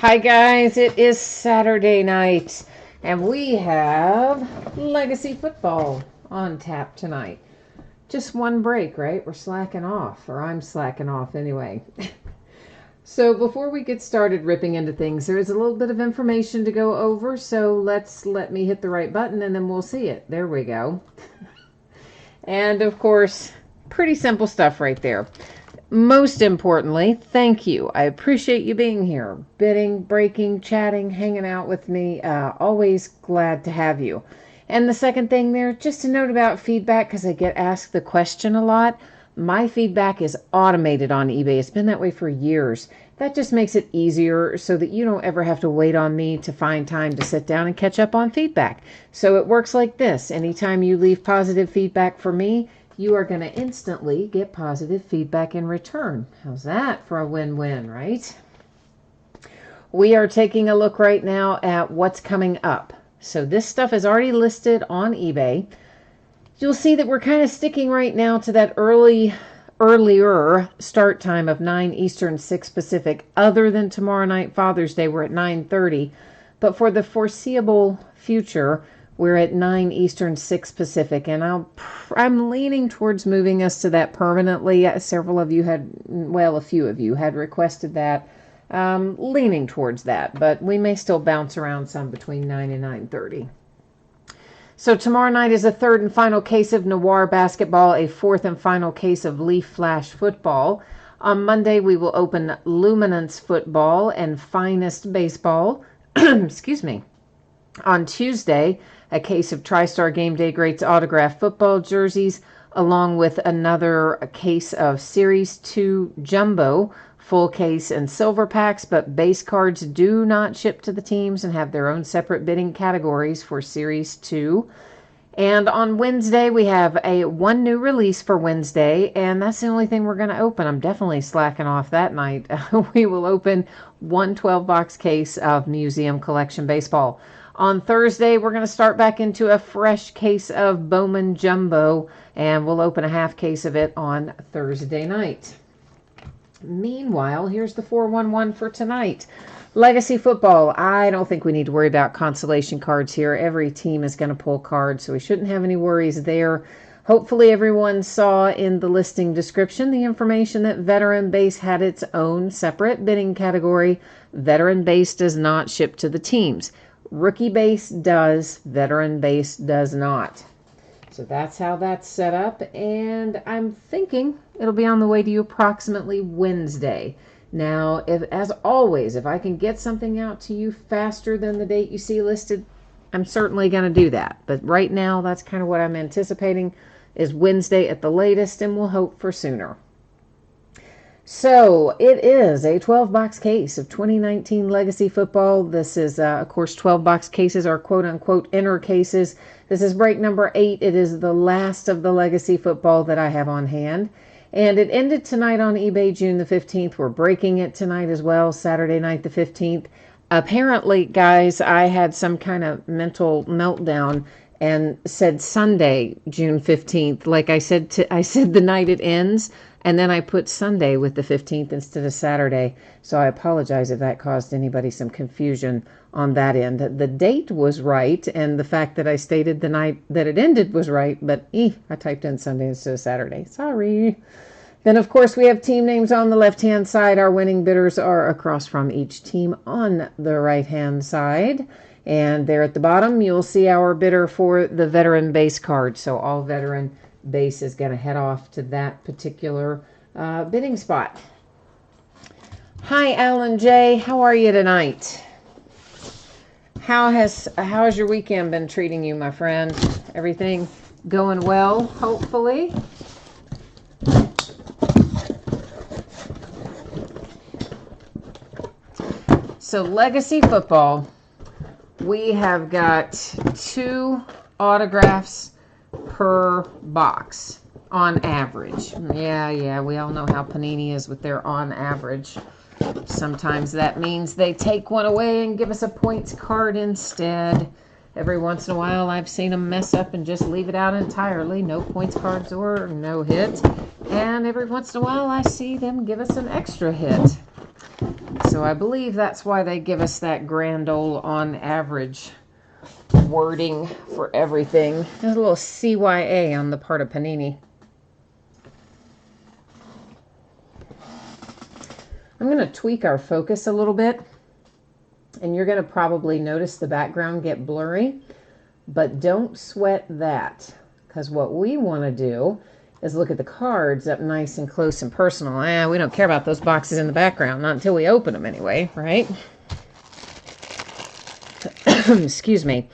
Hi guys, it is Saturday night and we have Legacy Football on tap tonight. Just one break, right? We're slacking off, or I'm slacking off anyway. So before we get started ripping into things, there is a little bit of information to go over, so let me hit the right button and then we'll see it. There we go. And of course, pretty simple stuff right there. Most importantly, thank you. I appreciate you being here, bidding, breaking, chatting, hanging out with me. Always glad to have you. And the second thing there, just a note about feedback, because I get asked the question a lot. My feedback is automated on eBay. It's been that way for years. That just makes it easier so that you don't ever have to wait on me to find time to sit down and catch up on feedback. So it works like this. Anytime you leave positive feedback for me, you are going to instantly get positive feedback in return. How's that for a win-win, right? We are taking a look right now at what's coming up. So this stuff is already listed on eBay. You'll see that we're kind of sticking right now to that earlier start time of 9 Eastern, 6 Pacific. Other than tomorrow night, Father's Day, we're at 9:30. But for the foreseeable future, we're at 9 Eastern, 6 Pacific, and I'm leaning towards moving us to that permanently. Several of you a few of you had requested that. Leaning towards that, but we may still bounce around some between 9 and 9:30. So tomorrow night is a third and final case of Noir basketball, a fourth and final case of Leaf Flash football. On Monday, we will open Luminance football and Finest baseball. Excuse me. On Tuesday, a case of TriStar Game Day Greats autographed football jerseys, along with another case of Series 2 Jumbo, full case and silver packs, but base cards do not ship to the teams and have their own separate bidding categories for Series 2. And on Wednesday, we have one new release for Wednesday, and that's the only thing we're going to open. I'm definitely slacking off that night. We will open one 12-box case of Museum Collection Baseball. On Thursday, we're going to start back into a fresh case of Bowman Jumbo, and we'll open a half case of it on Thursday night. Meanwhile, here's the 411 for tonight. Legacy football. I don't think we need to worry about consolation cards here. Every team is going to pull cards, so we shouldn't have any worries there. Hopefully everyone saw in the listing description the information that Veteran Base had its own separate bidding category. Veteran Base does not ship to the teams. Rookie Base does, Veteran Base does not. So that's how that's set up, and I'm thinking it'll be on the way to you approximately Wednesday. Now, as always, if I can get something out to you faster than the date you see listed, I'm certainly going to do that. But right now, that's kind of what I'm anticipating is Wednesday at the latest, and we'll hope for sooner. So it is a 12-box case of 2019 Legacy Football. This is, of course, 12-box cases are quote-unquote inner cases. This is break number 8. It is the last of the Legacy Football that I have on hand. And it ended tonight on eBay, June the 15th. We're breaking it tonight as well, Saturday night the 15th. Apparently, guys, I had some kind of mental meltdown and said Sunday, June 15th. Like I said the night it ends. And then I put Sunday with the 15th instead of Saturday. So I apologize if that caused anybody some confusion on that end. The date was right, and the fact that I stated the night that it ended was right, but I typed in Sunday instead of Saturday. Sorry. Then, of course, we have team names on the left-hand side. Our winning bidders are across from each team on the right-hand side. And there at the bottom, you'll see our bidder for the Veteran Base card. So all Veteran Base is going to head off to that particular bidding spot. Hi, Alan J. How are you tonight? How has your weekend been treating you, my friend? Everything going well, hopefully? So Legacy Football, we have got 2 autographs per box on average. Yeah, we all know how Panini is with their on average. Sometimes that means they take one away and give us a points card instead. Every once in a while I've seen them mess up and just leave it out entirely. No points cards or no hit. And every once in a while I see them give us an extra hit. So I believe that's why they give us that grand old on average wording for everything. There's a little CYA on the part of Panini. I'm going to tweak our focus a little bit, and you're going to probably notice the background get blurry, but don't sweat that, because what we want to do is look at the cards up nice and close and personal. We don't care about those boxes in the background, not until we open them anyway, right? Excuse me.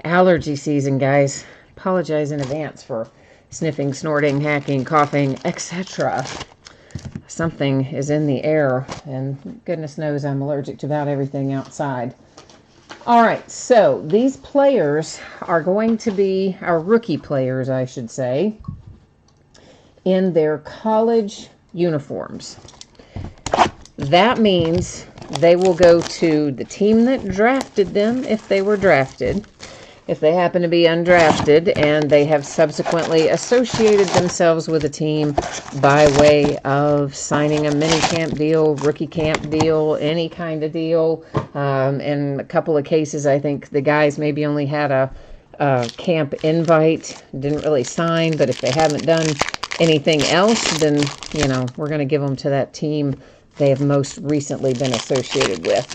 Allergy season, guys. Apologize in advance for sniffing, snorting, hacking, coughing, etc. Something is in the air, and goodness knows I'm allergic to about everything outside. All right, so these players are going to be our rookie players, I should say, in their college uniforms. That means they will go to the team that drafted them if they were drafted. If they happen to be undrafted and they have subsequently associated themselves with a team by way of signing a mini camp deal, rookie camp deal, any kind of deal. In a couple of cases, I think the guys maybe only had a camp invite, didn't really sign, but if they haven't done anything else, then, you know, we're going to give them to that team they have most recently been associated with.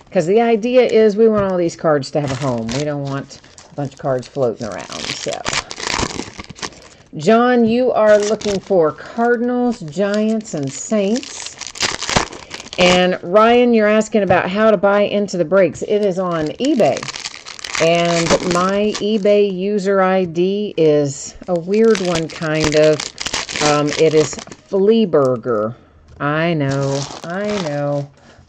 Because the idea is we want all these cards to have a home. We don't want a bunch of cards floating around. So, John, you are looking for Cardinals, Giants, and Saints. And Ryan, you're asking about how to buy into the breaks. It is on eBay. And my eBay user ID is a weird one, kind of. It is Fleaburger. I know.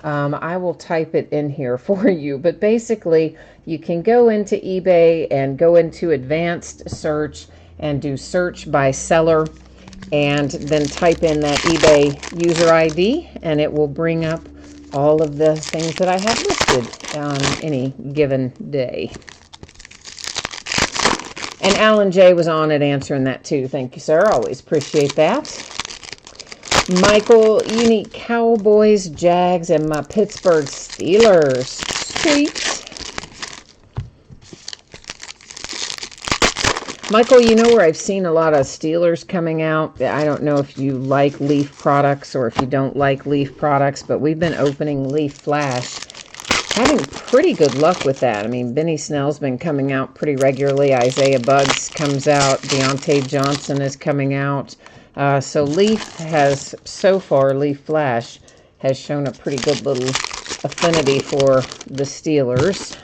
I will type it in here for you. But basically, you can go into eBay and go into advanced search and do search by seller. And then type in that eBay user ID. And it will bring up all of the things that I have listed on any given day. And Alan J. was on it answering that too. Thank you, sir. Always appreciate that. Michael, you need Cowboys, Jags, and my Pittsburgh Steelers. Sweet. Michael, you know where I've seen a lot of Steelers coming out? I don't know if you like Leaf products or if you don't like Leaf products, but we've been opening Leaf Flash. Having pretty good luck with that. I mean, Benny Snell's been coming out pretty regularly. Isaiah Buggs comes out. Deontay Johnson is coming out. So Leaf has, so far, Leaf Flash has shown a pretty good little affinity for the Steelers.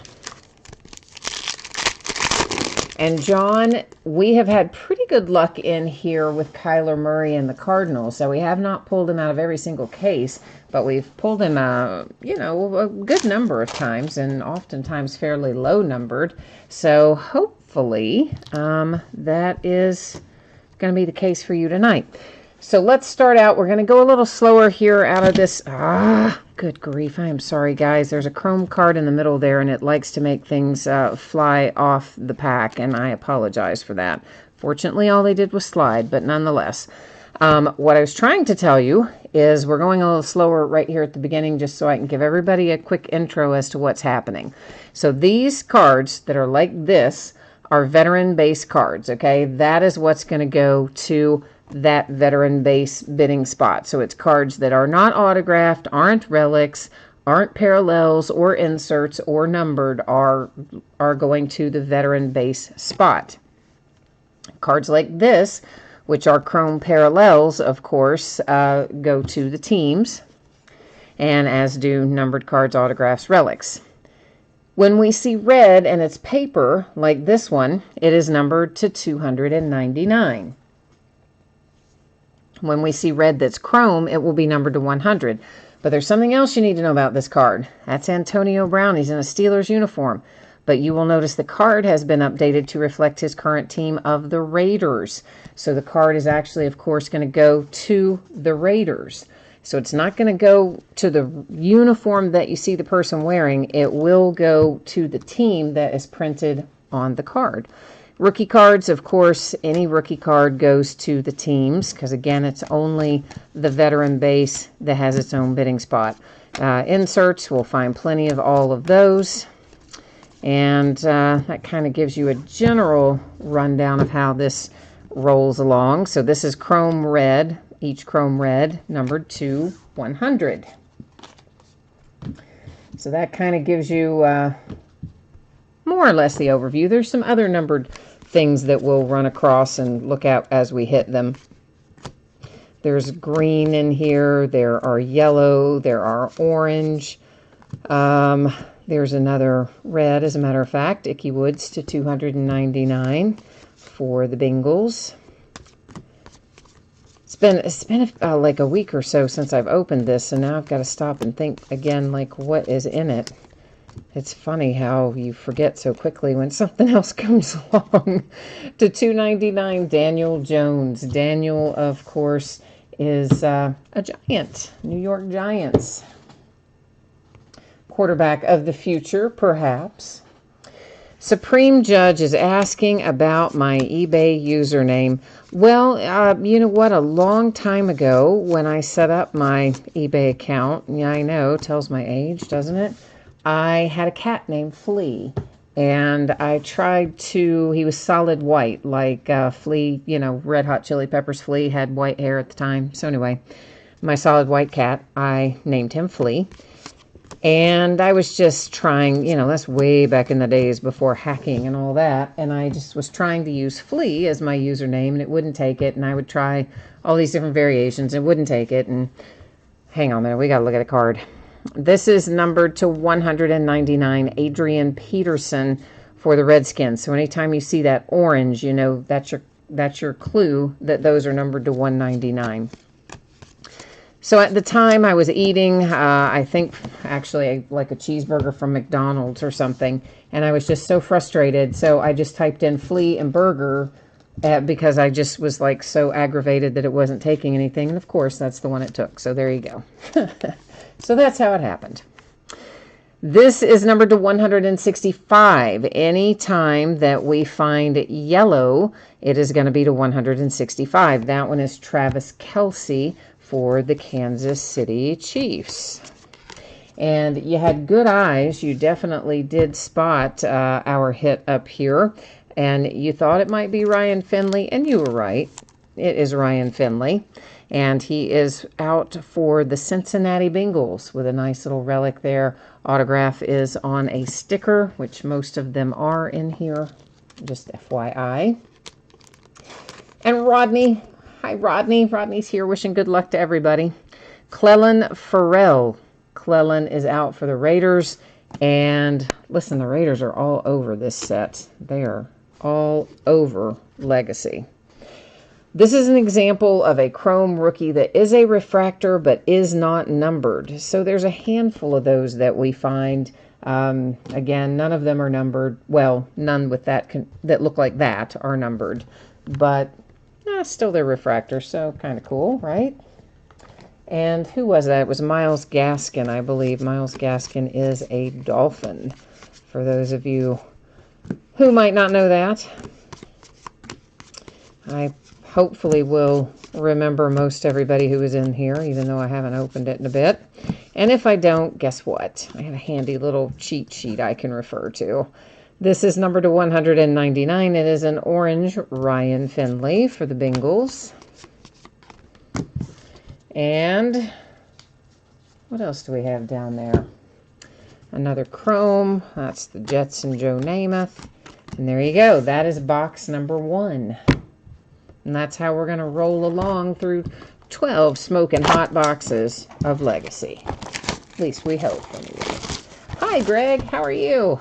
And John, we have had pretty good luck in here with Kyler Murray and the Cardinals. So we have not pulled him out of every single case, but we've pulled him, a good number of times, and oftentimes fairly low numbered. So hopefully that is going to be the case for you tonight. So let's start out. We're going to go a little slower here out of this. Good grief. I am sorry, guys. There's a chrome card in the middle there, and it likes to make things fly off the pack, and I apologize for that. Fortunately, all they did was slide, but nonetheless. What I was trying to tell you is we're going a little slower right here at the beginning just so I can give everybody a quick intro as to what's happening. So these cards that are like this are veteran base cards, okay? That is what's going to go to that veteran base bidding spot. So it's cards that are not autographed, aren't relics, aren't parallels or inserts or numbered, are going to the veteran base spot. Cards like this, which are chrome parallels, of course, go to the teams, and as do numbered cards, autographs, relics. When we see red and it's paper, like this one, it is numbered to 299. When we see red that's chrome, it will be numbered to 100. But there's something else you need to know about this card. That's Antonio Brown. He's in a Steelers uniform. But you will notice the card has been updated to reflect his current team of the Raiders. So the card is actually, of course, going to go to the Raiders. So it's not going to go to the uniform that you see the person wearing. It will go to the team that is printed on the card. Rookie cards, of course, any rookie card goes to the teams because, again, it's only the veteran base that has its own bidding spot. Inserts, we'll find plenty of all of those. And that kind of gives you a general rundown of how this rolls along. So this is chrome red, each chrome red numbered to 100. So that kind of gives you more or less the overview. There's some other numbered things that we'll run across and look at as we hit them. There's green in here. There are yellow. There are orange. There's another red, as a matter of fact. Icky Woods to 299 for the Bengals. It's been like a week or so since I've opened this, and now I've got to stop and think again, like, what is in it? It's funny how you forget so quickly when something else comes along. To 299, Daniel Jones. Daniel, of course, is a Giant, New York Giants. Quarterback of the future, perhaps. Supreme Judge is asking about my eBay username. Well, you know what? A long time ago when I set up my eBay account, yeah, I know, tells my age, doesn't it? I had a cat named Flea, and I tried to, he was solid white, like Flea, you know, Red Hot Chili Peppers Flea had white hair at the time. So anyway, my solid white cat, I named him Flea. And I was just trying, you know, that's way back in the days before hacking and all that. And I just was trying to use Flea as my username, and it wouldn't take it. And I would try all these different variations. It wouldn't take it. And hang on a minute, we got to look at a card. This is numbered to 199, Adrian Peterson for the Redskins. So anytime you see that orange, you know, that's your clue that those are numbered to 199. So at the time I was eating, I think actually like a cheeseburger from McDonald's or something, and I was just so frustrated. So I just typed in flea and burger because I just was like so aggravated that it wasn't taking anything. And of course, that's the one it took. So there you go. So that's how it happened. This is numbered to 165. Any time that we find yellow, it is going to be to 165. That one is Travis Kelce for the Kansas City Chiefs. And you had good eyes. You definitely did spot our hit up here. And you thought it might be Ryan Finley, and you were right. It is Ryan Finley. And he is out for the Cincinnati Bengals with a nice little relic there. Autograph is on a sticker, which most of them are in here. Just FYI. And Rodney. Hi, Rodney. Rodney's here wishing good luck to everybody. Clelin Ferrell. Clelin is out for the Raiders. And listen, the Raiders are all over this set. They are all over Legacy. This is an example of a chrome rookie that is a refractor but is not numbered. So there's a handful of those that we find. Again, none of them are numbered. Well, none with that that look like that are numbered. But still they're refractors, so kind of cool, right? And who was that? It was Myles Gaskin, I believe. Myles Gaskin is a Dolphin, for those of you who might not know that. I hopefully will remember most everybody who is in here, even though I haven't opened it in a bit. And if I don't, guess what? I have a handy little cheat sheet I can refer to. This is numbered to 199. It is an orange Ryan Finley for the Bengals. And what else do we have down there? Another chrome. That's the Jets and Joe Namath. And there you go. That is box number 1. And that's how we're going to roll along through 12 smoking hot boxes of Legacy. At least we hope, anyway. Hi, Greg. How are you?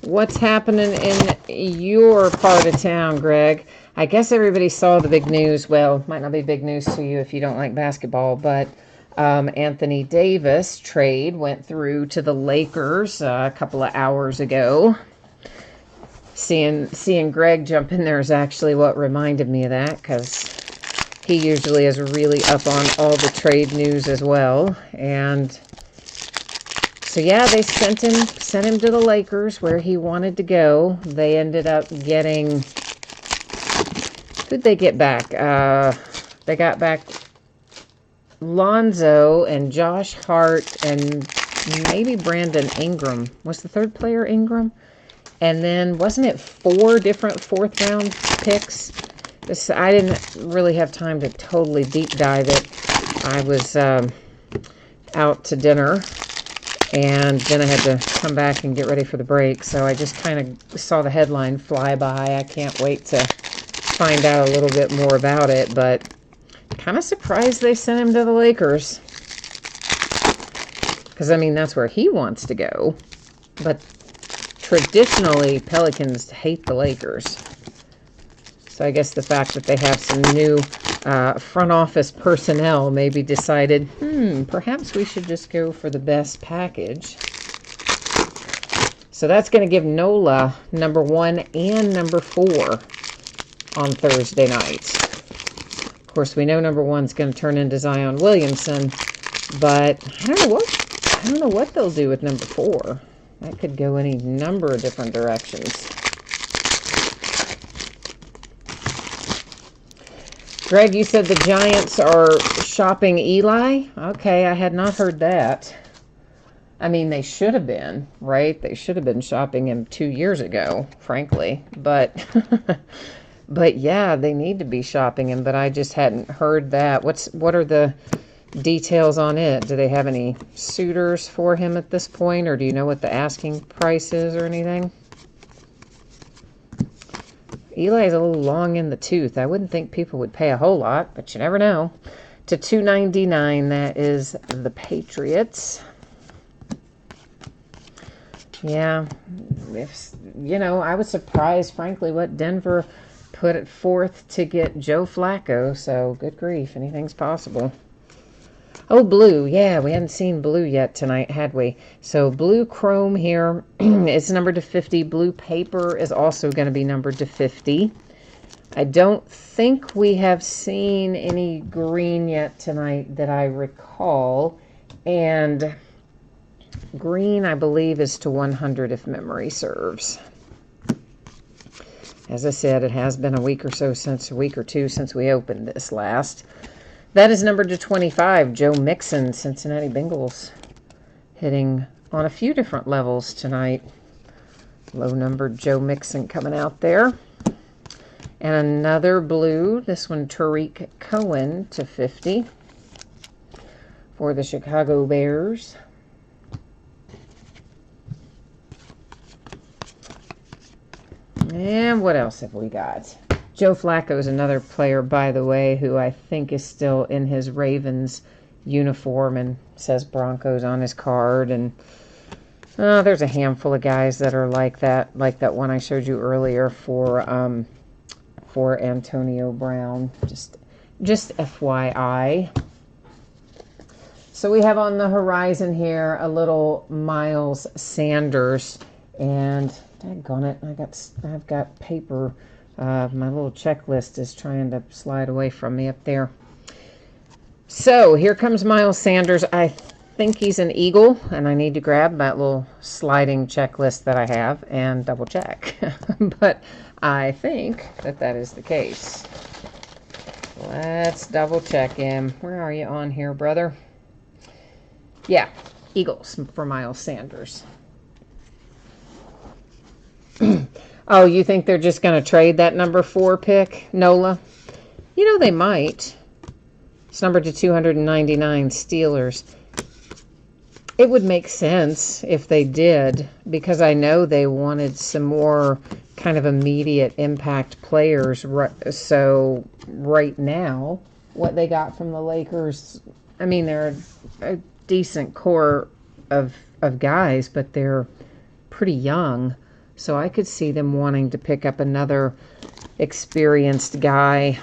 What's happening in your part of town, Greg? I guess everybody saw the big news. Well, might not be big news to you if you don't like basketball, but Anthony Davis trade went through to the Lakers a couple of hours ago. Seeing Greg jump in there is actually what reminded me of that, because He usually is really up on all the trade news as well. And so, yeah, they sent him to the Lakers where he wanted to go. They ended up getting... Who'd they get back? They got back Lonzo and Josh Hart and maybe Brandon Ingram. Was the third player Ingram? And then wasn't it 4 different fourth-round picks? I didn't really have time to totally deep dive it. I was out to dinner, and then I had to come back and get ready for the break. So I just kind of saw the headline fly by. I can't wait to find out a little bit more about it, but kind of surprised they sent him to the Lakers. Because, I mean, that's where he wants to go. But traditionally, Pelicans hate the Lakers. So I guess the fact that they have some new front office personnel maybe decided, perhaps we should just go for the best package. So that's going to give Nola number 1 and number 4 on Thursday night. Of course, we know number 1's going to turn into Zion Williamson, but I don't know what they'll do with number 4. That could go any number of different directions. Greg, you said the Giants are shopping Eli? Okay, I had not heard that. I mean, they should have been, right? They should have been shopping him 2 years ago, frankly. But, but yeah, they need to be shopping him, but I just hadn't heard that. What are the details on it? Do they have any suitors for him at this point, or do you know what the asking price is or anything? Eli's a little long in the tooth. I wouldn't think people would pay a whole lot, but you never know. To $299, that is the Patriots. Yeah, I was surprised, frankly, what Denver put it forth to get Joe Flacco, so good grief, anything's possible. Oh, blue. Yeah, we hadn't seen blue yet tonight, had we? So blue chrome here is numbered to 50. Blue paper is also going to be numbered to 50. I don't think we have seen any green yet tonight that I recall. And green, I believe, is to 100 if memory serves. As I said, it has been a week or two since we opened this last. That is numbered to 25. Joe Mixon, Cincinnati Bengals, hitting on a few different levels tonight. Low-numbered Joe Mixon coming out there. And another blue, this one Tariq Cohen to 50 for the Chicago Bears. And what else have we got? Joe Flacco is another player, by the way, who I think is still in his Ravens uniform and says Broncos on his card. And there's a handful of guys that are like that one I showed you earlier for Antonio Brown. Just FYI. So we have on the horizon here a little Miles Sanders, and daggone it, I've got paper. My little checklist is trying to slide away from me up there. So here comes Miles Sanders. I think he's an Eagle, and I need to grab that little sliding checklist that I have and double check. But I think that is the case. Let's double check him. Where are you on here, brother? Yeah, Eagles for Miles Sanders. Oh, you think they're just going to trade that number 4 pick, Nola? They might. It's numbered to 299, Steelers. It would make sense if they did, because I know they wanted some more kind of immediate impact players. So right now, what they got from the Lakers, I mean, they're a decent core of guys, but they're pretty young. So I could see them wanting to pick up another experienced guy,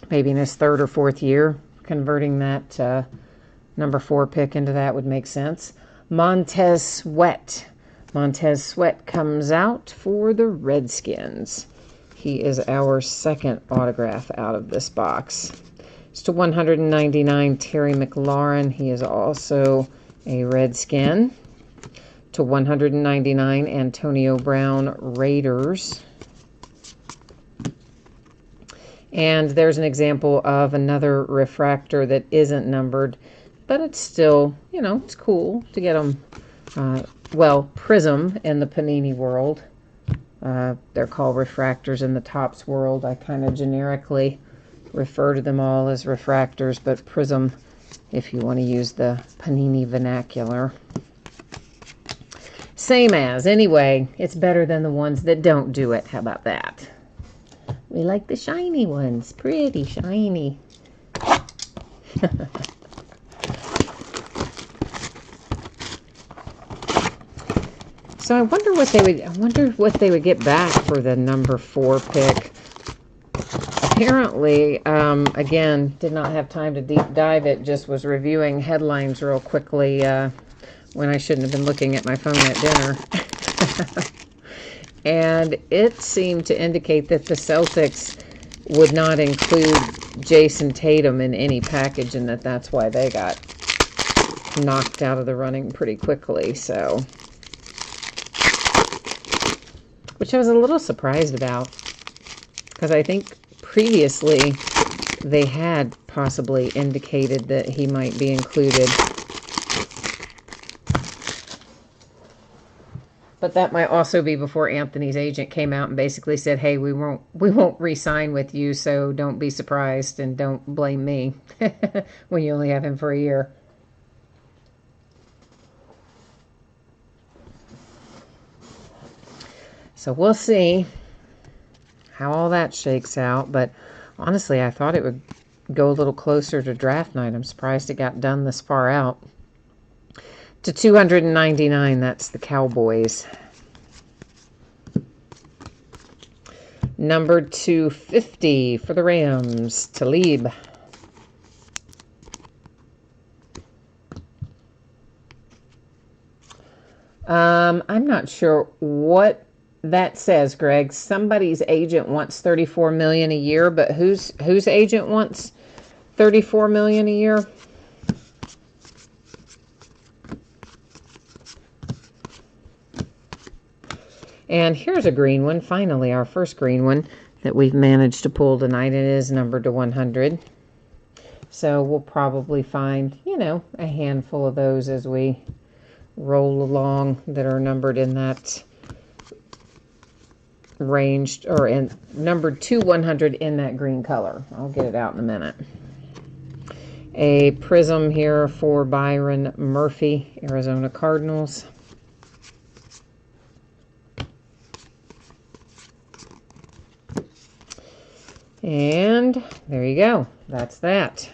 maybe in his 3rd or 4th year. Converting that number 4 pick into that would make sense. Montez Sweat. Montez Sweat comes out for the Redskins. He is our second autograph out of this box. It's to 199, Terry McLaurin. He is also a Redskin. To 199, Antonio Brown, Raiders. And there's an example of another refractor that isn't numbered, but it's still, you know, it's cool to get them. Well, Prism in the Panini world. They're called refractors in the Topps world. I kind of generically refer to them all as refractors, but Prism, if you want to use the Panini vernacular. Same as. Anyway, it's better than the ones that don't do it. How about that? We like the shiny ones. Pretty shiny. So I wonder what they would get back for the number 4 pick. Apparently, again, did not have time to deep dive it. Just was reviewing headlines real quickly when I shouldn't have been looking at my phone at dinner. And it seemed to indicate that the Celtics would not include Jason Tatum in any package, and that's why they got knocked out of the running pretty quickly. So, which I was a little surprised about, because I think previously they had possibly indicated that he might be included. But that might also be before Anthony's agent came out and basically said, hey, we won't re-sign with you, so don't be surprised and don't blame me when you only have him for a year. So we'll see how all that shakes out. But honestly, I thought it would go a little closer to draft night. I'm surprised it got done this far out. To 299, that's the Cowboys. Number 250 for the Rams, Talib. I'm not sure what that says, Greg. Somebody's agent wants $34 million a year, but whose agent wants $34 million a year? And here's a green one, finally, our first green one that we've managed to pull tonight. It is numbered to 100. So we'll probably find, you know, a handful of those as we roll along that are numbered in that range, or in numbered to 100 in that green color. I'll get it out in a minute. A prism here for Byron Murphy, Arizona Cardinals. And there you go. That's that.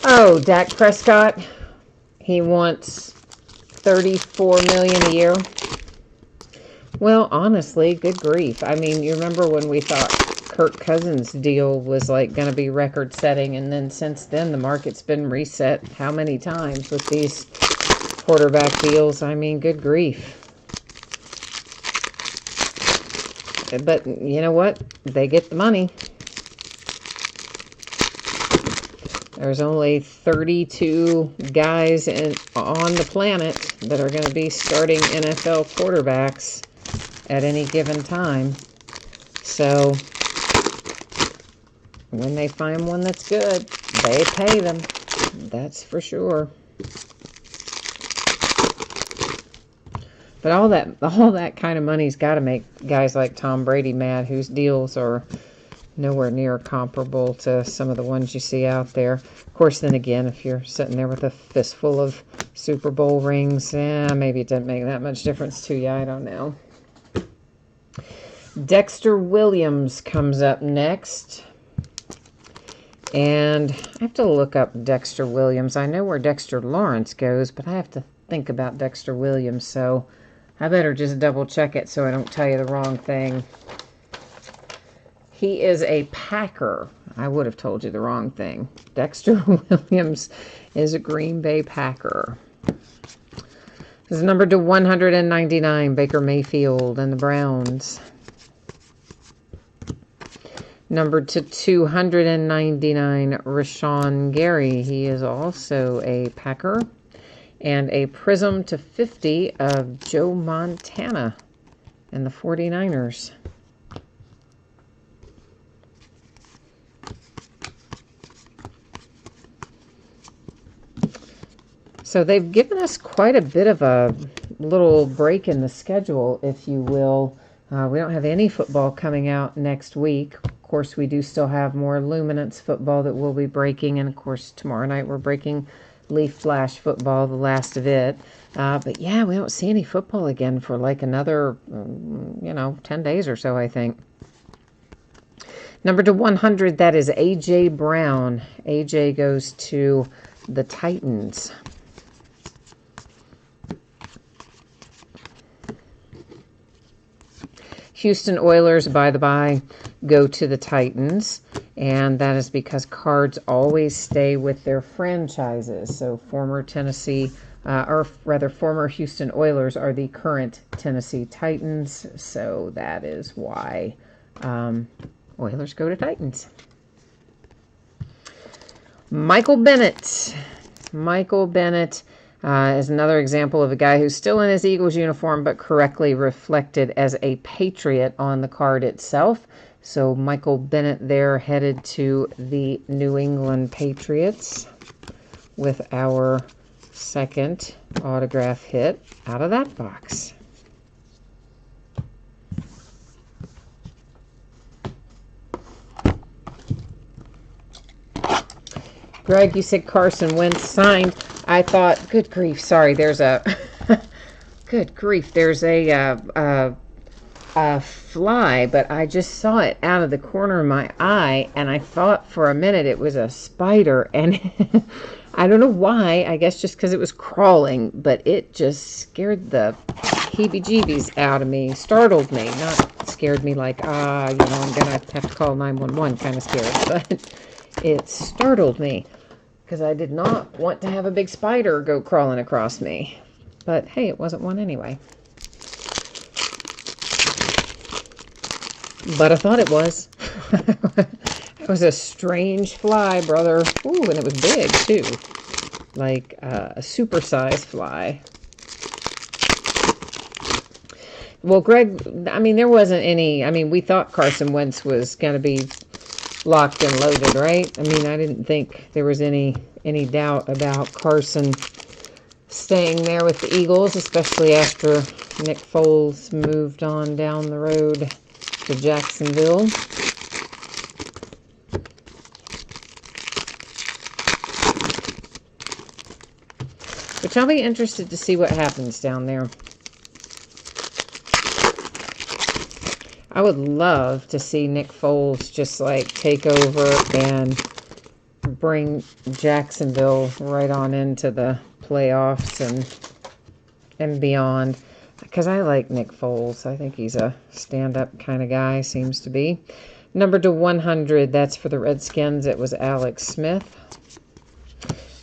Oh, Dak Prescott. He wants $34 million a year. Well, honestly, good grief. I mean, you remember when we thought Kirk Cousins' deal was like going to be record-setting, and then since then the market's been reset how many times with these quarterback deals? I mean, good grief. But you know what? They get the money. There's only 32 guys on the planet that are going to be starting NFL quarterbacks at any given time. So when they find one that's good, they pay them. That's for sure. But all that kind of money's got to make guys like Tom Brady mad, whose deals are nowhere near comparable to some of the ones you see out there. Of course, then again, if you're sitting there with a fistful of Super Bowl rings, maybe it doesn't make that much difference to you. I don't know. Dexter Williams comes up next. And I have to look up Dexter Williams. I know where Dexter Lawrence goes, but I have to think about Dexter Williams, so I better just double check it so I don't tell you the wrong thing. He is a Packer. I would have told you the wrong thing. Dexter Williams is a Green Bay Packer. This is numbered to 199, Baker Mayfield and the Browns. Numbered to 299, Rashawn Gary. He is also a Packer. And a prism to 50 of Joe Montana and the 49ers. So they've given us quite a bit of a little break in the schedule, if you will. We don't have any football coming out next week. Of course, we do still have more Luminance football that we'll be breaking. And, of course, tomorrow night we're breaking Leaf Flash football, the last of it. But, yeah, we don't see any football again for like another, 10 days or so, I think. Number to 100, that is A.J. Brown. A.J. goes to the Titans. Houston Oilers, by the by, go to the Titans, and that is because cards always stay with their franchises. So former former Houston Oilers are the current Tennessee Titans, so that is why Oilers go to Titans. Michael Bennett. Michael Bennett is another example of a guy who's still in his Eagles uniform, but correctly reflected as a Patriot on the card itself. So Michael Bennett there headed to the New England Patriots with our second autograph hit out of that box. Greg, you said Carson Wentz signed. I thought, good grief, sorry, there's a, good grief, there's a fly, but I just saw it out of the corner of my eye, and I thought for a minute it was a spider, and I don't know why, I guess just because it was crawling, but it just scared the heebie-jeebies out of me, startled me, not scared me like, I'm going to have to call 911 kind of scared, but it startled me. Because I did not want to have a big spider go crawling across me. But, hey, it wasn't one anyway. But I thought it was. It was a strange fly, brother. Ooh, and it was big, too. Like a supersized fly. Well, Greg, I mean, there wasn't any... I mean, we thought Carson Wentz was going to be locked and loaded, right? I mean, I didn't think there was any doubt about Carson staying there with the Eagles, especially after Nick Foles moved on down the road to Jacksonville. Which I'll be interested to see what happens down there. I would love to see Nick Foles just like take over and bring Jacksonville right on into the playoffs and beyond. Because I like Nick Foles. I think he's a stand-up kind of guy, seems to be. Number to 100, that's for the Redskins. It was Alex Smith.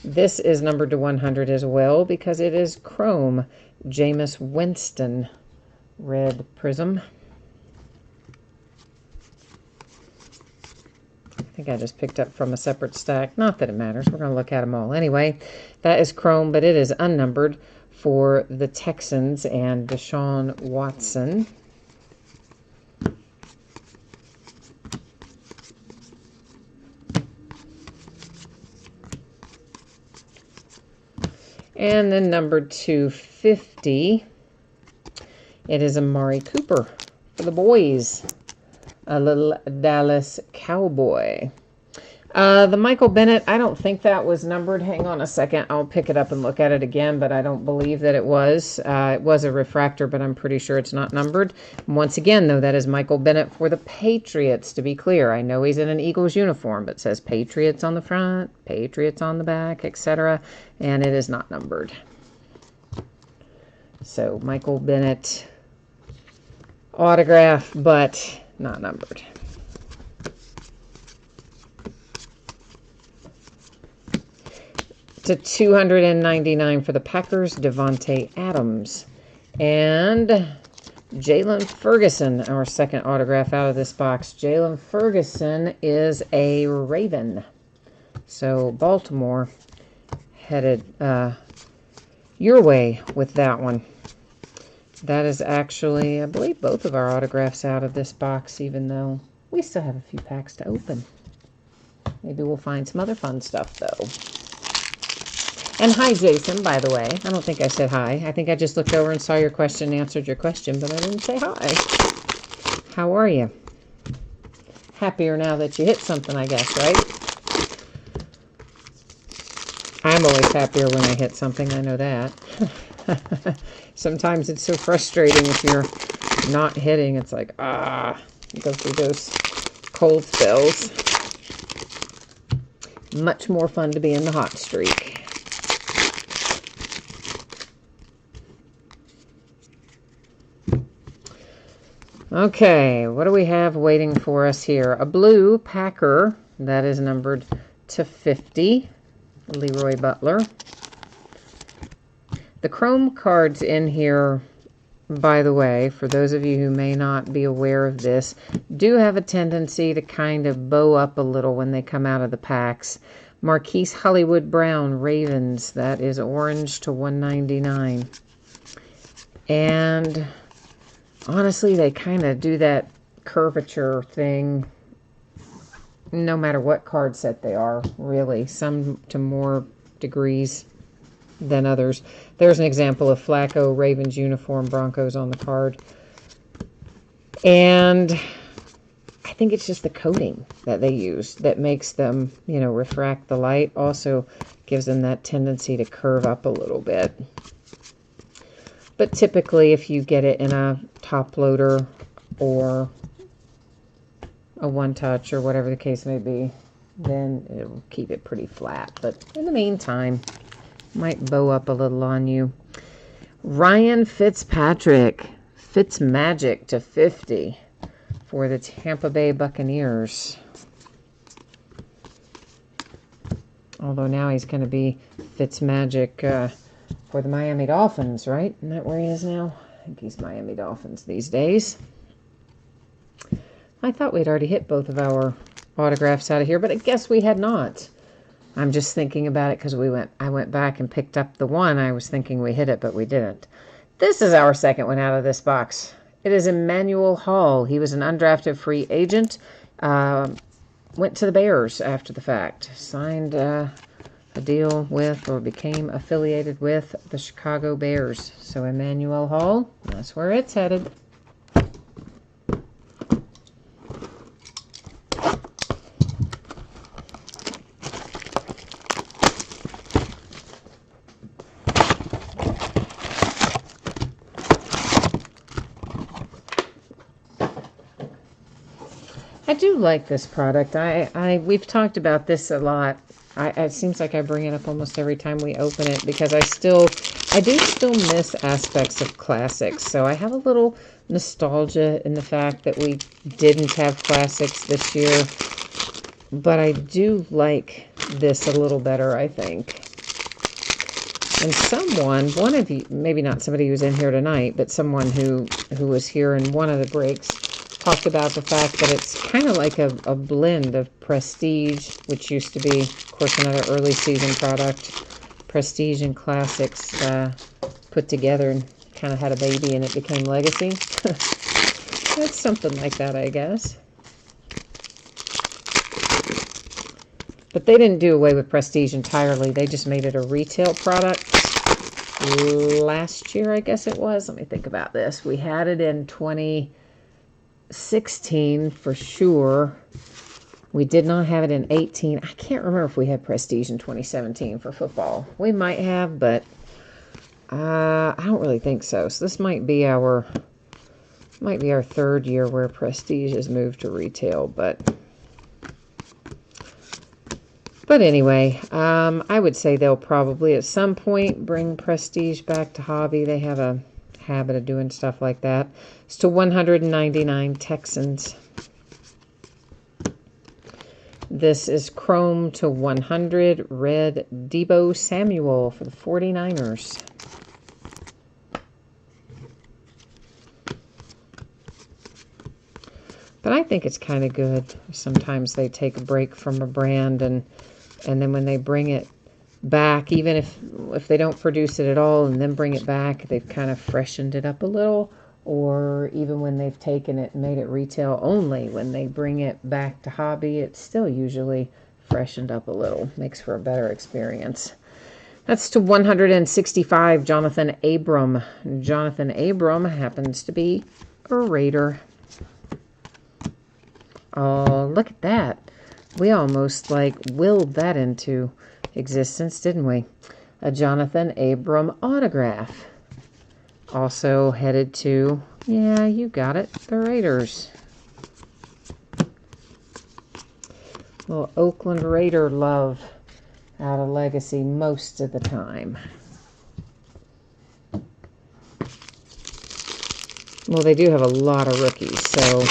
This is numbered to 100 as well because it is Chrome. Jameis Winston, red prism. I think I just picked up from a separate stack. Not that it matters. We're going to look at them all anyway. That is Chrome, but it is unnumbered for the Texans and Deshaun Watson. And then number 250, it is Amari Cooper for the boys. A little Dallas Cowboy. The Michael Bennett, I don't think that was numbered. Hang on a second. I'll pick it up and look at it again, but I don't believe that it was. It was a refractor, but I'm pretty sure it's not numbered. Once again, though, that is Michael Bennett for the Patriots, to be clear. I know he's in an Eagles uniform, but it says Patriots on the front, Patriots on the back, etc., and it is not numbered. So, Michael Bennett autograph, but not numbered. to 299 for the Packers, Devontae Adams. And Jalen Ferguson, our second autograph out of this box. Jalen Ferguson is a Raven. So Baltimore headed your way with that one. That is actually, I believe, both of our autographs out of this box, even though we still have a few packs to open. Maybe we'll find some other fun stuff, though. And hi, Jason, by the way. I don't think I said hi. I think I just looked over and saw your question and answered your question, but I didn't say hi. How are you? Happier now that you hit something, I guess, right? I'm always happier when I hit something, I know that. Sometimes it's so frustrating if you're not hitting. It's like, you go through those cold spells. Much more fun to be in the hot streak. Okay, what do we have waiting for us here? A blue Packer that is numbered to 50. Leroy Butler. The chrome cards in here, by the way, for those of you who may not be aware of this, do have a tendency to kind of bow up a little when they come out of the packs. Marquise Hollywood Brown, Ravens, that is orange to 199. And honestly, they kind of do that curvature thing no matter what card set they are, really. Some to more degrees than others. There's an example of Flacco, Ravens uniform, Broncos on the card. And I think it's just the coating that they use that makes them, you know, refract the light. Also gives them that tendency to curve up a little bit. But typically, if you get it in a top loader or a one-touch or whatever the case may be, then it'll keep it pretty flat. But in the meantime, might bow up a little on you. Ryan Fitzpatrick, Fitzmagic to 50 for the Tampa Bay Buccaneers. Although now he's going to be Fitzmagic for the Miami Dolphins, right? Isn't that where he is now? I think he's Miami Dolphins these days. I thought we'd already hit both of our autographs out of here, but I guess we had not. I'm just thinking about it because I went back and picked up the one. I was thinking we hit it, but we didn't. This is our second one out of this box. It is Emmanuel Hall. He was an undrafted free agent. Went to the Bears after the fact. Signed a deal with or became affiliated with the Chicago Bears. So Emmanuel Hall, that's where it's headed. I do like this product. We've talked about this a lot. It seems like I bring it up almost every time we open it because I do still miss aspects of classics. So I have a little nostalgia in the fact that we didn't have classics this year. But I do like this a little better, I think. And one of you, maybe not somebody who's in here tonight, but someone who was here in one of the breaks, talked about the fact that it's kind of like a blend of Prestige, which used to be, of course, another early season product. Prestige and Classics put together and kind of had a baby and it became Legacy. It's something like that, I guess. But they didn't do away with Prestige entirely. They just made it a retail product. Last year, I guess it was. Let me think about this. We had it in 2016 for sure. We did not have it in 18. I can't remember if we had Prestige in 2017 for football. We might have, but I don't really think so. So this might be our third year where Prestige has moved to retail, but anyway, I would say they'll probably at some point bring Prestige back to hobby. They have a habit of doing stuff like that. It's to 199 Texans. This is Chrome to 100, red Deebo Samuel for the 49ers. But I think it's kind of good. Sometimes they take a break from a brand, and then when they bring it back, even if they don't produce it at all and then bring it back, they've kind of freshened it up a little. Or even when they've taken it and made it retail only, when they bring it back to hobby, it's still usually freshened up a little. Makes for a better experience. That's to 165, Jonathan Abram. Jonathan Abram happens to be a Raider. Oh, look at that. We almost willed that into existence, didn't we? A Jonathan Abram autograph. Also headed to, yeah, you got it, the Raiders. Little Oakland Raider love out of Legacy most of the time. Well, they do have a lot of rookies, so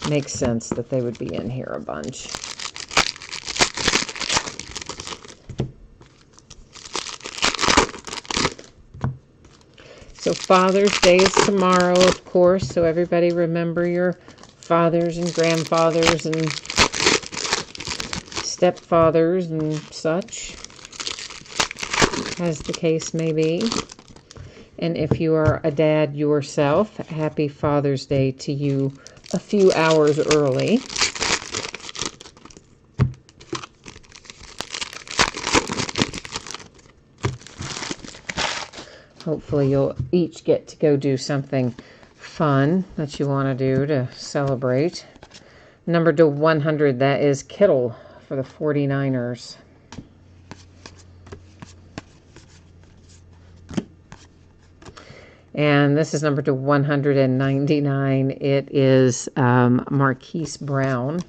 makes sense that they would be in here a bunch. So Father's Day is tomorrow, of course, so everybody remember your fathers and grandfathers and stepfathers and such, as the case may be. And if you are a dad yourself, happy Father's Day to you a few hours early. Hopefully you'll each get to go do something fun that you want to do to celebrate. Number to 100, that is Kittle for the 49ers. And this is number to 199. It is Marquise Brown,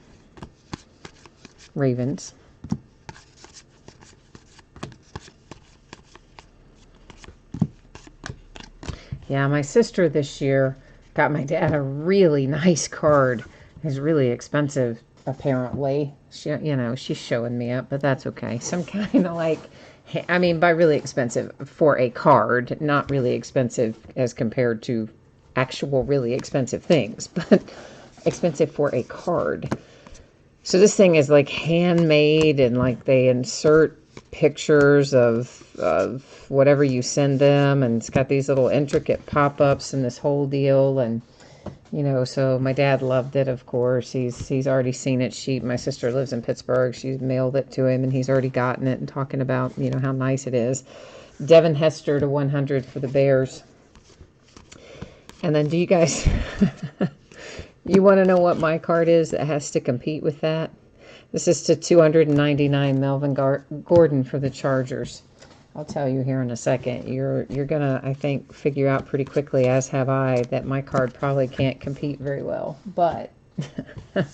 Ravens. Yeah, my sister this year got my dad a really nice card. It's really expensive, apparently. She's showing me up, but that's okay. Some kind of by really expensive for a card, not really expensive as compared to actual really expensive things, but expensive for a card. So this thing is handmade, and they insert pictures of whatever you send them, and it's got these little intricate pop-ups and this whole deal, and so my dad loved it, of course. He's already seen it. My sister lives in Pittsburgh. She's mailed it to him, and he's already gotten it and talking about, how nice it is. Devin Hester to 100 for the Bears. And then do you guys, you want to know what my card is that has to compete with that? This is to 299, Melvin Gordon for the Chargers. I'll tell you here in a second. You're gonna, I think, figure out pretty quickly, as have I, that my card probably can't compete very well. But it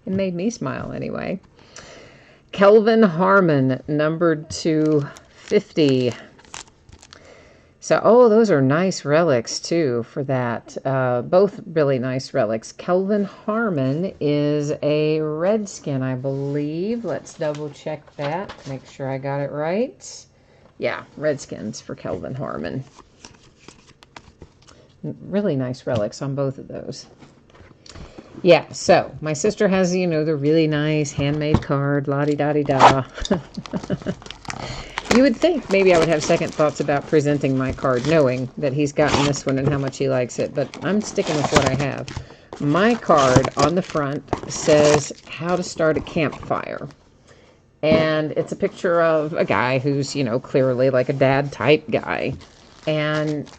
made me smile anyway. Kelvin Harmon, numbered to 50. So, those are nice relics too for that. Both really nice relics. Kelvin Harmon is a Redskin, I believe. Let's double check that. Make sure I got it right. Yeah, Redskins for Kelvin Harmon. Really nice relics on both of those. Yeah, so my sister has, the really nice handmade card, la-di-da-di-da. You would think maybe I would have second thoughts about presenting my card, knowing that he's gotten this one and how much he likes it, but I'm sticking with what I have. My card on the front says how to start a campfire. And it's a picture of a guy who's, clearly a dad type guy. And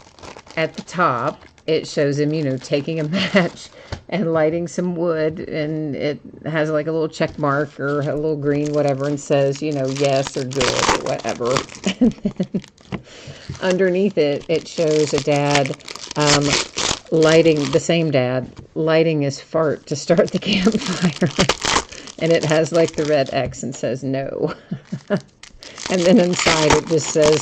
at the top, it shows him, taking a match and lighting some wood. And it has a little check mark or a little green whatever and says, yes or good or whatever. And then underneath it, it shows a dad the same dad lighting his fart to start the campfire. And it has the red X and says no. And then inside it just says,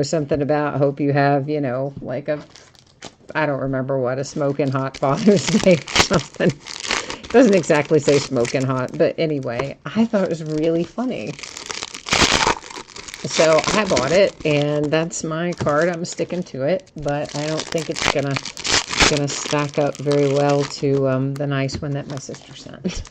something about hope you have, I don't remember what, a smoking hot Father's Day or something. Doesn't exactly say smoking hot, but anyway, I thought it was really funny. So I bought it, and that's my card. I'm sticking to it, but I don't think it's gonna stack up very well to the nice one that my sister sent.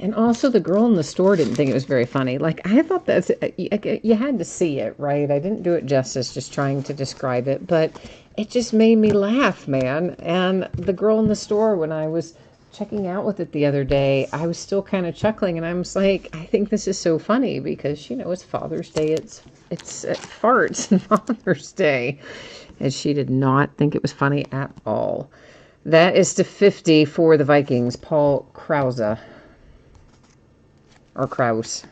And also, the girl in the store didn't think it was very funny. Like, I thought that's, you had to see it, right? I didn't do it justice just trying to describe it, but it just made me laugh, man. And the girl in the store, when I was checking out with it the other day, I was still kind of chuckling, and I was like, I think this is so funny because, you know, it's Father's Day. It's farts and Father's Day. And she did not think it was funny at all. That is to 50 for the Vikings. Paul Krause. Or Kraus.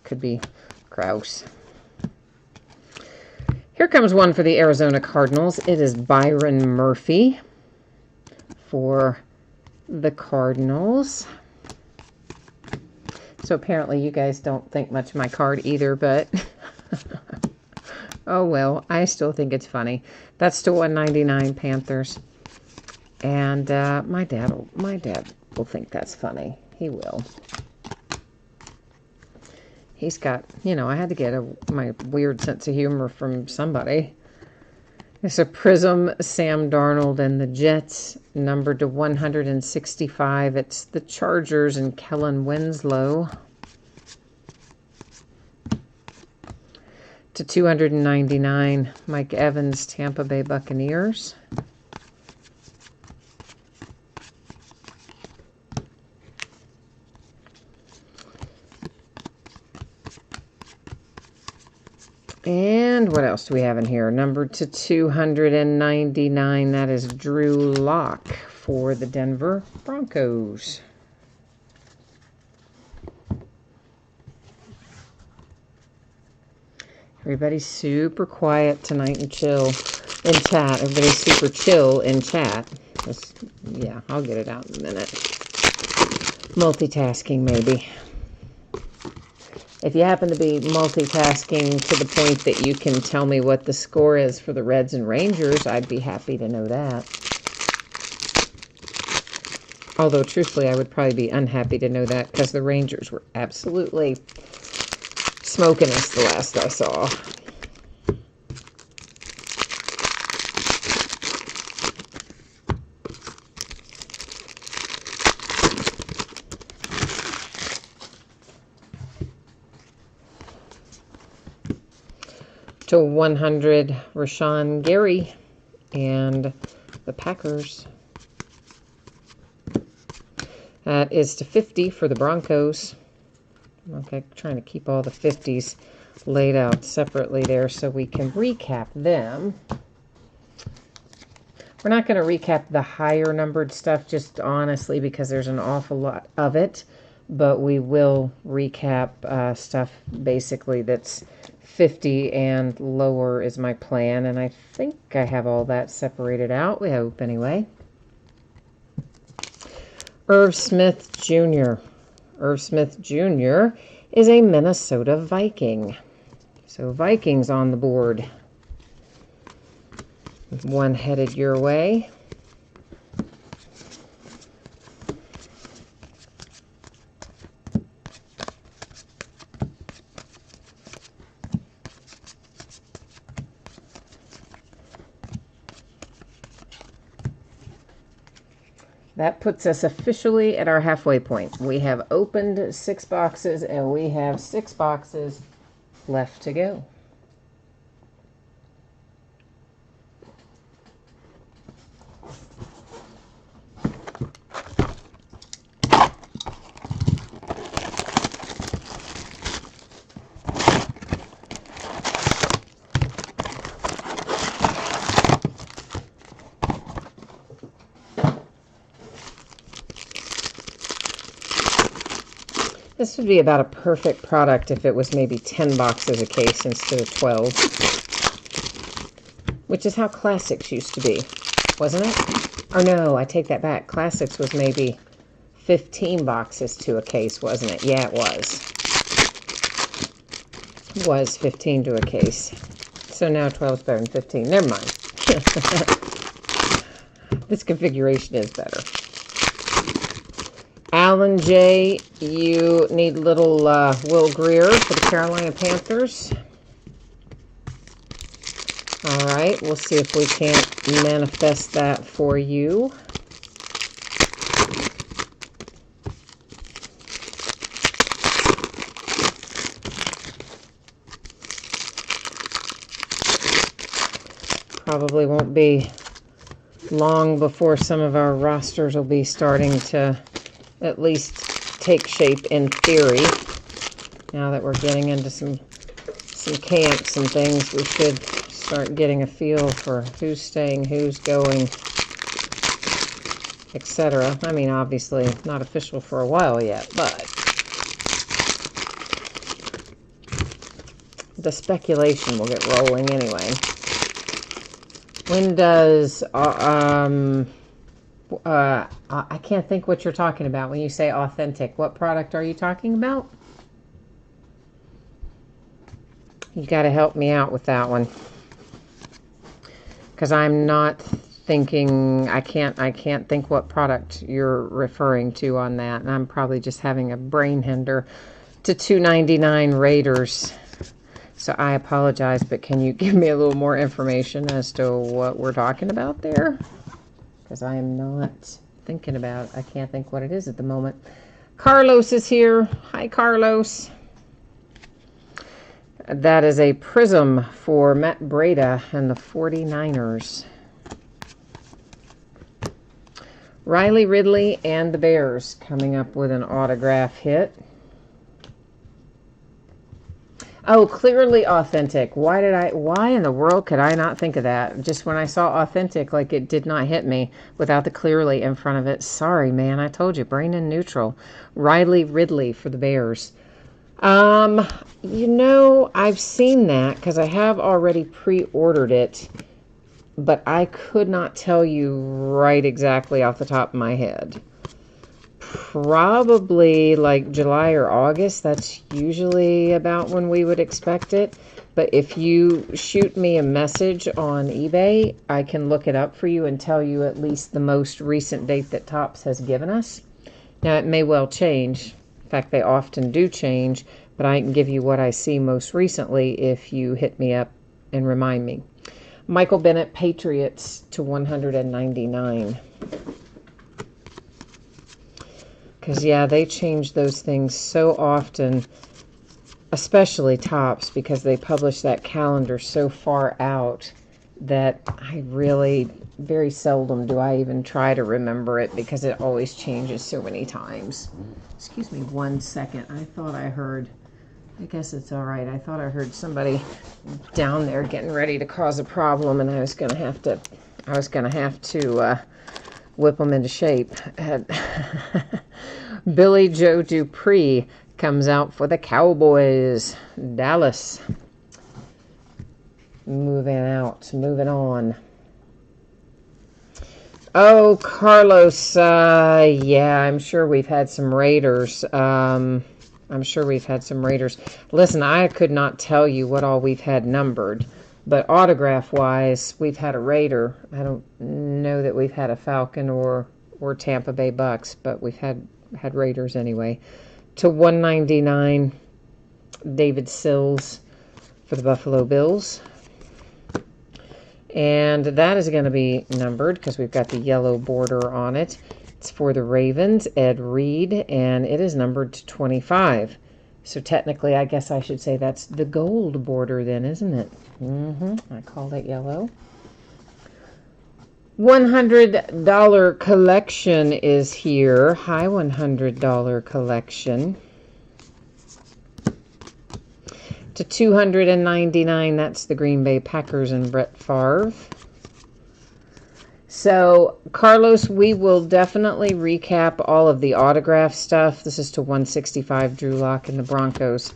Could be Kraus. Here comes one for the Arizona Cardinals. It is Byron Murphy for the Cardinals. So apparently you guys don't think much of my card either, but oh well, I still think it's funny. That's to 199 Panthers. And my dad will think that's funny. He will. He's got, you know, I had to get my weird sense of humor from somebody. It's a Prism Sam Darnold and the Jets, numbered to 165. It's the Chargers and Kellen Winslow. To 299, Mike Evans, Tampa Bay Buccaneers. And what else do we have in here? Numbered to 299. That is Drew Lock for the Denver Broncos. Everybody's super quiet tonight and chill in chat. Everybody's super chill in chat. Yeah, I'll get it out in a minute. Multitasking, maybe. If you happen to be multitasking to the point that you can tell me what the score is for the Reds and Rangers, I'd be happy to know that. Although, truthfully, I would probably be unhappy to know that because the Rangers were absolutely smoking us the last I saw. To 100, Rashawn Gary and the Packers. That is to 50 for the Broncos. Okay, trying to keep all the 50s laid out separately there so we can recap them. We're not going to recap the higher numbered stuff, just honestly because there's an awful lot of it. But we will recap stuff basically that's 50 and lower is my plan. And I think I have all that separated out. We hope anyway. Irv Smith Jr. Irv Smith Jr. is a Minnesota Viking. So Vikings on the board. One headed your way. That puts us officially at our halfway point. We have opened 6 boxes and we have 6 boxes left to go. This would be about a perfect product if it was maybe 10 boxes a case instead of 12. Which is how Classics used to be, wasn't it? Or no, I take that back. Classics was maybe 15 boxes to a case, wasn't it? Yeah, it was. It was 15 to a case. So now 12 is better than 15. Never mind. This configuration is better. Alan J., you need little Will Greer for the Carolina Panthers. All right, we'll see if we can't manifest that for you. Probably won't be long before some of our rosters will be starting to at least take shape in theory. Now that we're getting into some camps and things, we should start getting a feel for who's staying, who's going, etc. I mean, obviously not official for a while yet, but the speculation will get rolling anyway. When does I can't think what you're talking about when you say authentic. What product are you talking about? You got to help me out with that one, because I'm not thinking. I can't think what product you're referring to on that, and I'm probably just having a brain hinder to $2.99 Raiders. So I apologize, but can you give me a little more information as to what we're talking about there? Because I am not thinking about it. I can't think what it is at the moment. Carlos is here. Hi, Carlos. That is a prism for Matt Breida and the 49ers. Riley Ridley and the Bears coming up with an autograph hit. Oh, clearly authentic. Why in the world could I not think of that? Just when I saw authentic, like it did not hit me without the clearly in front of it. Sorry, man. I told you, brain in neutral. Riley Ridley for the Bears. You know, I've seen that because I have already pre-ordered it, but I could not tell you right exactly off the top of my head. Probably like July or August. That's usually about when we would expect it. But if you shoot me a message on eBay, I can look it up for you and tell you at least the most recent date that Topps has given us. Now, it may well change. In fact, they often do change, but I can give you what I see most recently if you hit me up and remind me. Michael Bennett, Patriots to 199. Because, yeah, they change those things so often, especially Topps, because they publish that calendar so far out that I really, very seldom do I even try to remember it because it always changes so many times. Excuse me 1 second. I thought I heard, I guess it's all right. I thought I heard somebody down there getting ready to cause a problem, and I was going to have to whip them into shape. Billy Joe Dupree comes out for the Cowboys. Dallas. Moving on. Oh, Carlos. Yeah, I'm sure we've had some Raiders. Listen, I could not tell you what all we've had numbered, but autograph-wise, we've had a Raider. I don't know that we've had a Falcon or Tampa Bay Bucks, but we've had Raiders anyway. To 199, David Sills for the Buffalo Bills. And that is going to be numbered because we've got the yellow border on it. It's for the Ravens, Ed Reed, and it is numbered to 25. So technically, I guess I should say that's the gold border then, isn't it? I called it yellow. $100 collection is here. High $100 collection. To 299, that's the Green Bay Packers and Brett Favre. So, Carlos, we will definitely recap all of the autograph stuff. This is to 165, Drew Lock and the Broncos.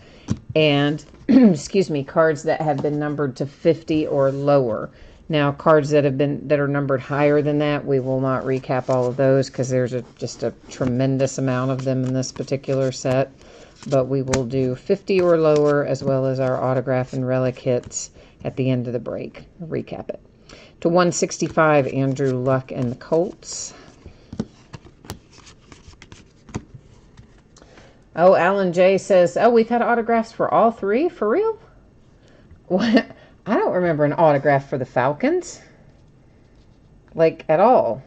And, excuse me, cards that have been numbered to 50 or lower. Now, cards that are numbered higher than that, we will not recap all of those because there's just a tremendous amount of them in this particular set. But we will do 50 or lower, as well as our autograph and relic hits. at the end of the break. I'll recap it. To 165, Andrew Luck and the Colts. Oh, Alan J says, oh, we've had autographs for all three? For real? What? I don't remember an autograph for the Falcons. Like, at all.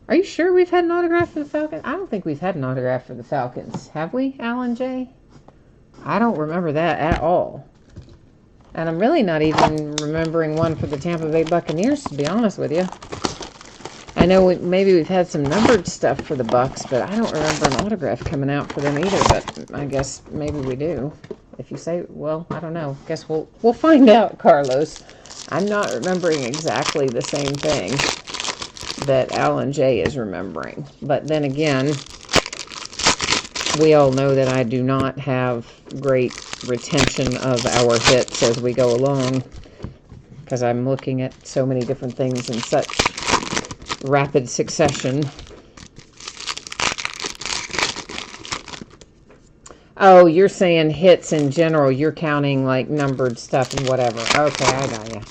Are you sure we've had an autograph for the Falcons? I don't think we've had an autograph for the Falcons. Have we, Alan J? I don't remember that at all. And I'm really not even remembering one for the Tampa Bay Buccaneers, to be honest with you. I know maybe we've had some numbered stuff for the Bucs, but I don't remember an autograph coming out for them either. But I guess maybe we do. If you say, well, I don't know. Guess we'll find out, Carlos. I'm not remembering exactly the same thing that Alan J is remembering. But then again, we all know that I do not have great retention of our hits as we go along, because I'm looking at so many different things in such rapid succession. Oh, you're saying hits in general. You're counting like numbered stuff and whatever. Okay, I got you.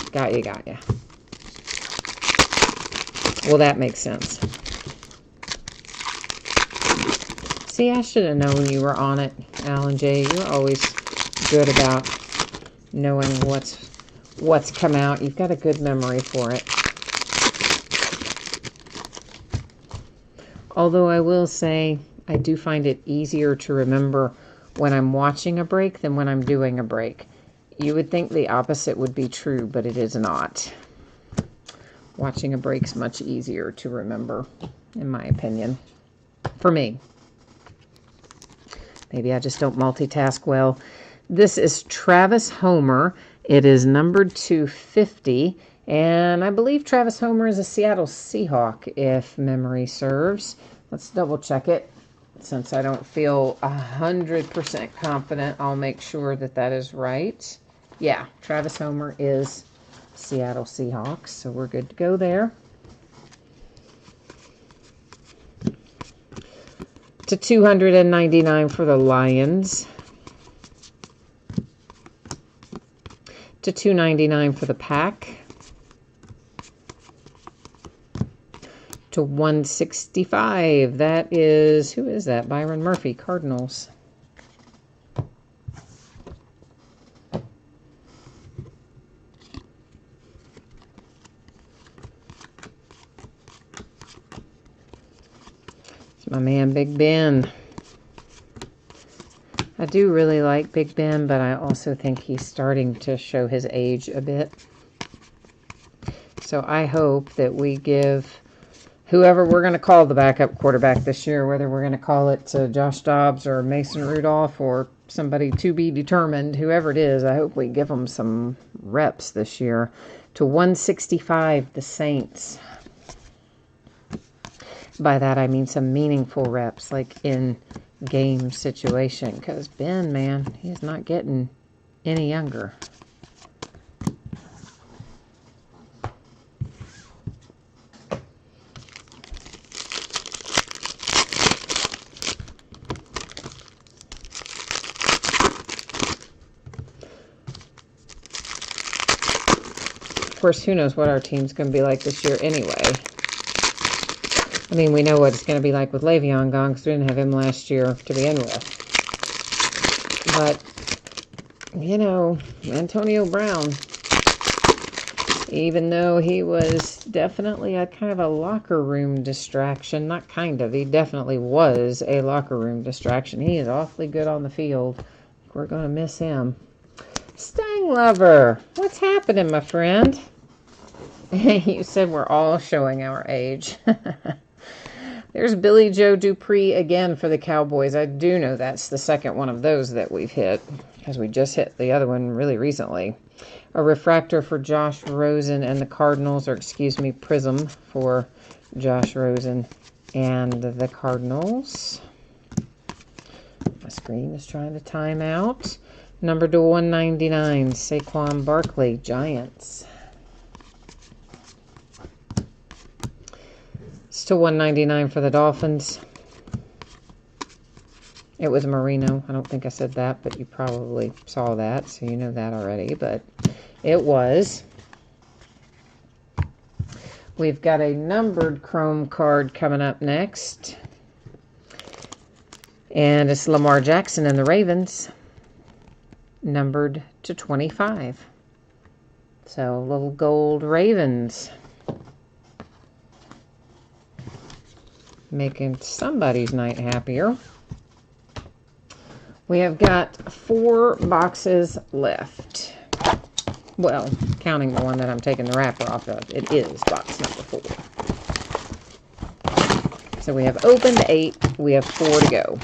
Got you. Well, that makes sense. See, I should have known you were on it, Alan J. You're always good about knowing what's come out. You've got a good memory for it. Although I will say, I do find it easier to remember when I'm watching a break than when I'm doing a break. You would think the opposite would be true, but it is not. Watching a break's much easier to remember, in my opinion. For me. Maybe I just don't multitask well. This is Travis Homer. It is numbered to 50. And I believe Travis Homer is a Seattle Seahawk, if memory serves. Let's double check it. Since I don't feel 100% confident, I'll make sure that that is right. Yeah, Travis Homer is Seattle Seahawks, so we're good to go there. To 299 for the Lions. To 299 for the Pack. To 165. That is, who is that? Byron Murphy, Cardinals. It's my man, Big Ben. I do really like Big Ben, but I also think he's starting to show his age a bit. So I hope that we give whoever we're going to call the backup quarterback this year, whether we're going to call it Josh Dobbs or Mason Rudolph or somebody to be determined, whoever it is, I hope we give them some reps this year. To 165, the Saints. By that I mean some meaningful reps, like in game situation. Because Ben, man, he's not getting any younger. Of course, who knows what our team's going to be like this year anyway. I mean, we know what it's going to be like with Le'Veon gone because we didn't have him last year to begin with. But, you know, Antonio Brown, even though he was definitely a kind of a locker room distraction, not kind of, he definitely was a locker room distraction. He is awfully good on the field. We're going to miss him. Stang Lover, what's happening, my friend? You said we're all showing our age. There's Billy Joe Dupree again for the Cowboys. I do know that's the second one of those that we've hit, because we just hit the other one really recently. A refractor for Josh Rosen and the Cardinals, or excuse me, Prism for Josh Rosen and the Cardinals. My screen is trying to time out. Number to 199, Saquon Barkley, Giants. It's to 199 for the Dolphins. It was merino. I don't think I said that, but you probably saw that, so you know that already. But it was. We've got a numbered chrome card coming up next. And it's Lamar Jackson and the Ravens, numbered to 25. So, little gold Ravens. Making somebody's night happier. We have got 4 boxes left. Well, counting the one that I'm taking the wrapper off of, it is box number 4. So we have opened 8. We have 4 to go.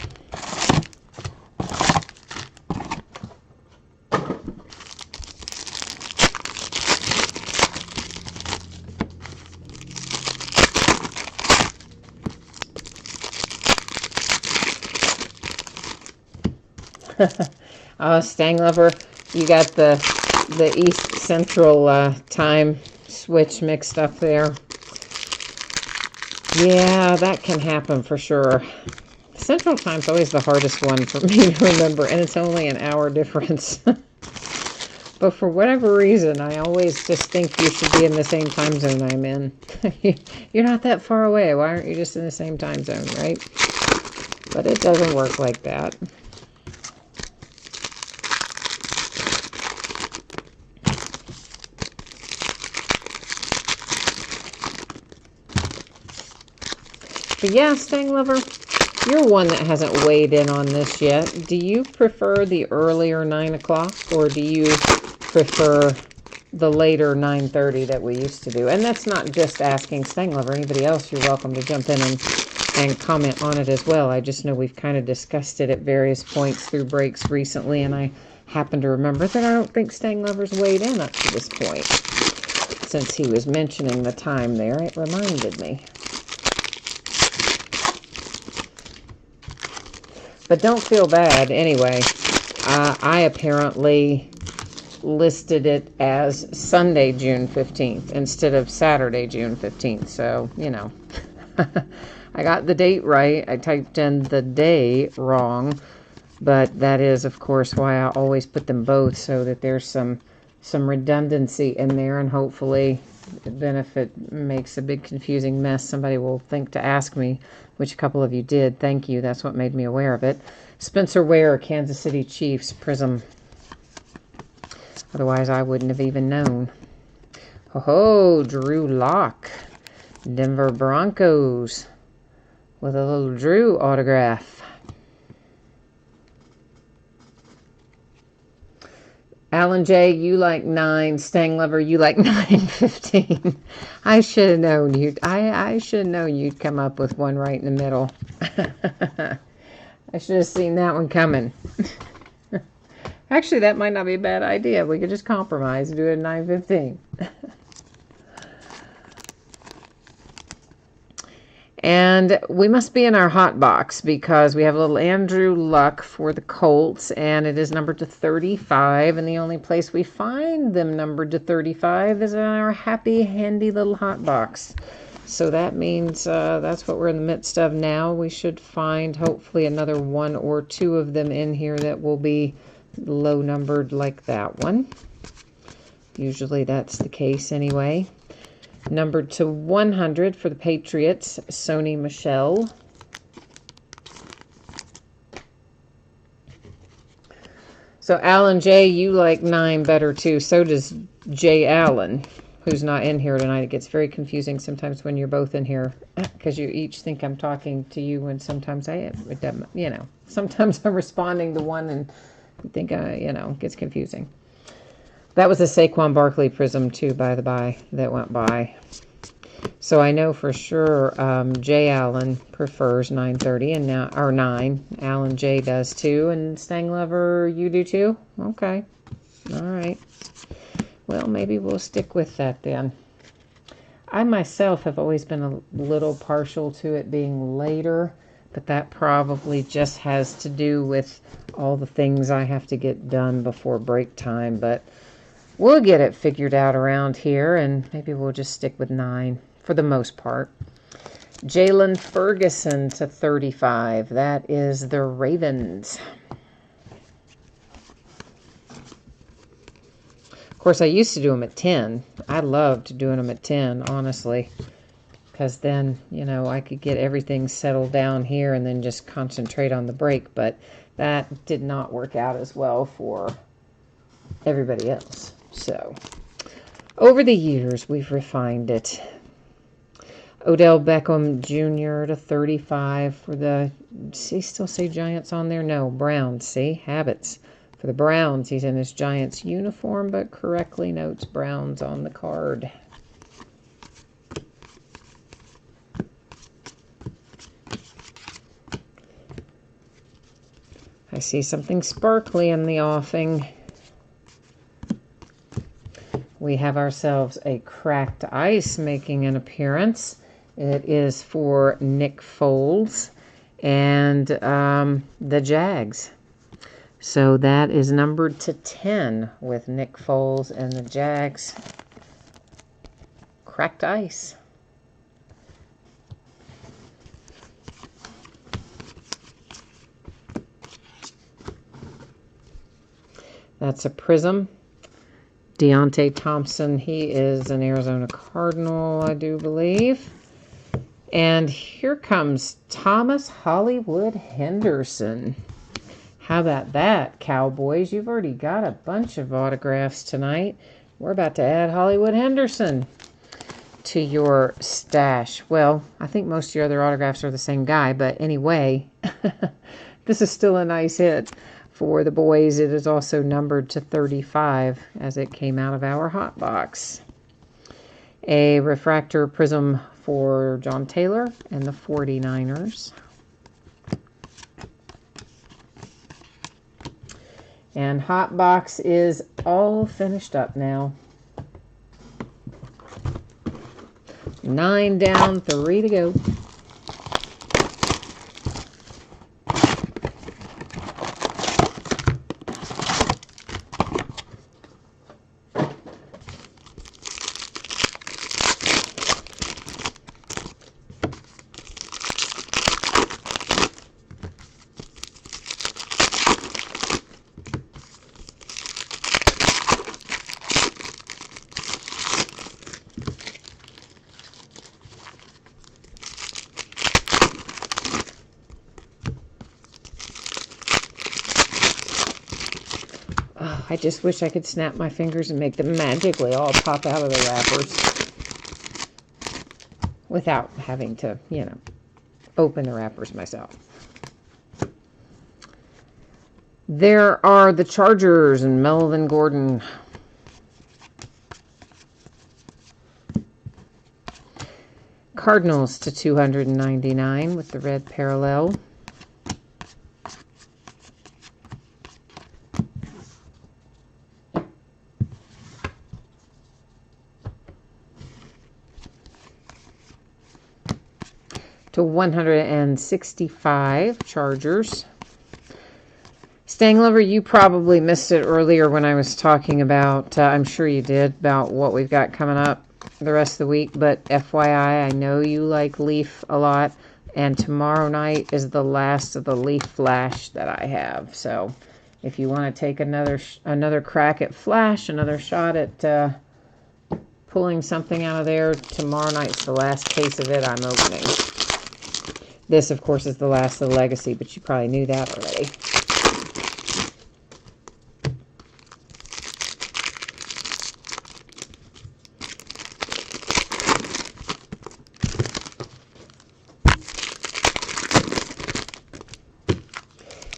Oh, Stang Lover, you got the East Central time switch mixed up there. Yeah, that can happen for sure. Central time's always the hardest one for me to remember, and it's only an hour difference. But for whatever reason, I always just think you should be in the same time zone I'm in. You're not that far away. Why aren't you just in the same time zone, right? But it doesn't work like that. But yeah, Stang Lover, you're one that hasn't weighed in on this yet. Do you prefer the earlier 9 o'clock, or do you prefer the later 9:30 that we used to do? And that's not just asking Stang Lover. Anybody else, you're welcome to jump in and comment on it as well. I just know we've kind of discussed it at various points through breaks recently, and I happen to remember that I don't think Stang Lover's weighed in up to this point. Since he was mentioning the time there, it reminded me. But don't feel bad anyway. I apparently listed it as Sunday, June 15th instead of Saturday, June 15th. So, you know, I got the date right. I typed in the day wrong. But that is, of course, why I always put them both, so that there's some redundancy in there. And hopefully, then if it makes a big confusing mess, somebody will think to ask me, which a couple of you did. Thank you. That's what made me aware of it. Spencer Ware, Kansas City Chiefs, Prism. Otherwise, I wouldn't have even known. Ho, Drew Lock, Denver Broncos, with a little Drew autograph. Alan J., you like 9. Stang Lover, you like 9:15. I should have known you'd. I should have known you'd come up with one right in the middle. I should have seen that one coming. Actually, that might not be a bad idea. We could just compromise and do it at 9:15. And we must be in our hot box because we have a little Andrew Luck for the Colts, and it is numbered to 35. And the only place we find them numbered to 35 is in our happy, handy little hot box. So that means that's what we're in the midst of now. We should find hopefully another 1 or 2 of them in here that will be low numbered like that one. Usually that's the case anyway. Numbered to 100 for the Patriots, Sony Michel. So Alan J., you like 9 better too. So does Jay Allen, who's not in here tonight. It gets very confusing sometimes when you're both in here because you each think I'm talking to you, and sometimes I am. You know, sometimes I'm responding to one and you think, you know, it gets confusing. That was a Saquon Barkley Prism too, by the by, that went by. So I know for sure Jay Allen prefers 9:30 and now, or 9. Alan J does too, and Stang Lover, you do too? Okay. All right. Well, maybe we'll stick with that then. I myself have always been a little partial to it being later, but that probably just has to do with all the things I have to get done before break time, but we'll get it figured out around here, and maybe we'll just stick with 9 for the most part. Jalen Ferguson to 35. That is the Ravens. Of course, I used to do them at 10. I loved doing them at 10, honestly. Because then, you know, I could get everything settled down here and then just concentrate on the break. But that did not work out as well for everybody else. So, over the years, we've refined it. Odell Beckham Jr. to 35 for the, see, still say Giants on there? No, Browns, see, habits. For the Browns, he's in his Giants uniform, but correctly notes Browns on the card. I see something sparkly in the offing. We have ourselves a cracked ice making an appearance. It is for Nick Foles and the Jags. So that is numbered to 10 with Nick Foles and the Jags. Cracked ice. That's a prism. Deontay Thompson, he is an Arizona Cardinal, I do believe. And here comes Thomas Hollywood Henderson. How about that, Cowboys? You've already got a bunch of autographs tonight. We're about to add Hollywood Henderson to your stash. Well, I think most of your other autographs are the same guy, but anyway, this is still a nice hit for the boys. It is also numbered to 35 as it came out of our hot box. A refractor prism for John Taylor and the 49ers. And hot box is all finished up now. 9 down, 3 to go. I just wish I could snap my fingers and make them magically all pop out of the wrappers without having to, you know, open the wrappers myself. There are the Chargers and Melvin Gordon. Cardinals to 299 with the red parallel. To 165 Chargers. Stanglover, you probably missed it earlier when I was talking about, I'm sure you did, about what we've got coming up the rest of the week. But FYI, I know you like Leaf a lot, and tomorrow night is the last of the Leaf Flash that I have. So if you want to take another crack at Flash, another shot at pulling something out of there, tomorrow night's the last case of it I'm opening. This, of course, is the last of the Legacy, but you probably knew that already.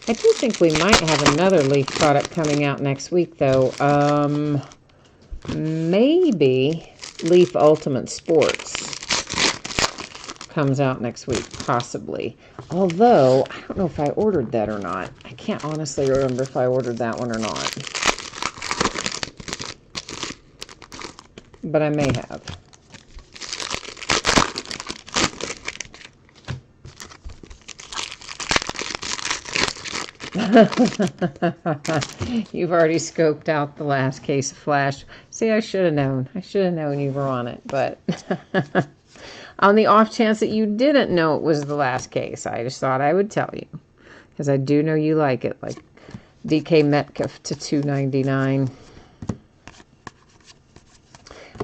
I do think we might have another Leaf product coming out next week, though. Maybe Leaf Ultimate Sports comes out next week, possibly. Although, I don't know if I ordered that or not. I can't honestly remember if I ordered that one or not. But I may have. You've already scoped out the last case of Flash. See, I should have known. I should have known you were on it, but On the off chance that you didn't know it was the last case, I just thought I would tell you. Because I do know you like it. Like DK Metcalf to $2.99.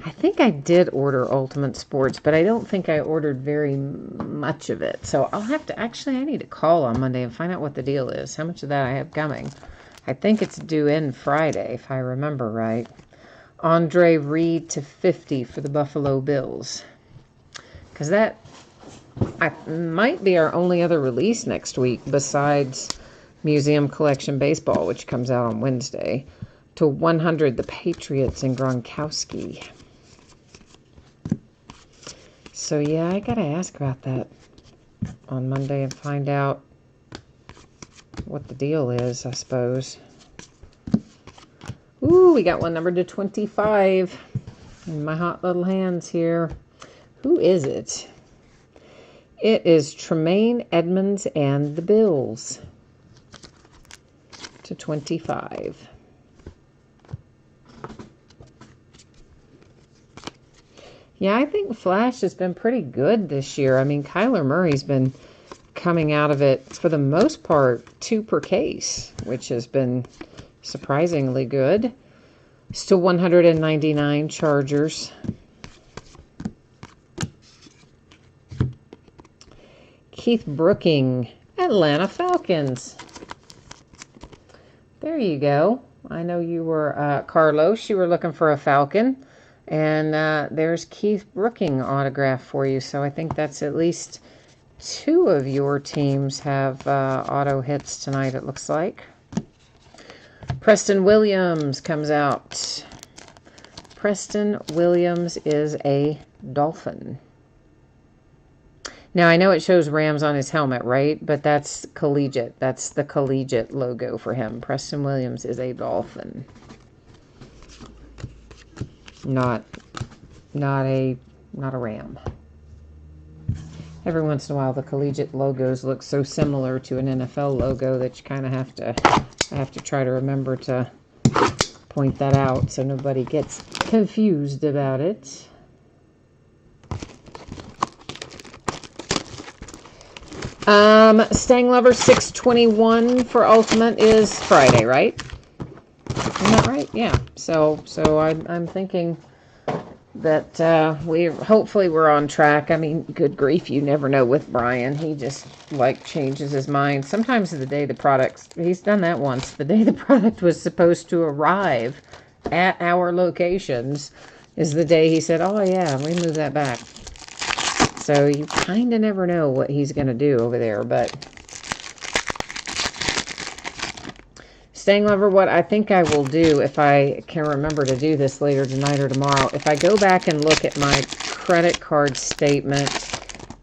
I think I did order Ultimate Sports, but I don't think I ordered very much of it. So I'll have to, actually, I need to call on Monday and find out what the deal is. How much of that I have coming. I think it's due in Friday, if I remember right. Andre Reed to 50 for the Buffalo Bills. Because that might be our only other release next week besides Museum Collection Baseball, which comes out on Wednesday. To 100, the Patriots and Gronkowski. So, yeah, I got to ask about that on Monday and find out what the deal is, I suppose. Ooh, we got one numbered to 25 in my hot little hands here. Who is it? It is Tremaine Edmonds and the Bills to 25. Yeah, I think Flash has been pretty good this year. I mean, Kyler Murray's been coming out of it, for the most part, 2 per case, which has been surprisingly good. Still 199 Chargers. Keith Brooking, Atlanta Falcons. There you go. I know you were, Carlos, you were looking for a Falcon. And there's Keith Brooking autograph for you. So I think that's at least 2 of your teams have auto hits tonight, it looks like. Preston Williams comes out. Preston Williams is a Dolphin. Now, I know it shows Rams on his helmet, right? But that's collegiate. That's the collegiate logo for him. Preston Williams is a Dolphin. Not a Ram. Every once in a while, the collegiate logos look so similar to an NFL logo that you kind of have to try to remember to point that out so nobody gets confused about it. Stang Lover 621 for Ultimate is Friday, right? Isn't that right? Yeah. So I'm thinking that hopefully we're on track. I mean, good grief, you never know with Brian. He just changes his mind. Sometimes the day the product's, he's done that once. The day the product was supposed to arrive at our locations is the day he said, "Oh yeah, we move that back." So you kind of never know what he's going to do over there, but Stang Lover, what I think I will do, if I can remember to do this later tonight or tomorrow, if I go back and look at my credit card statement,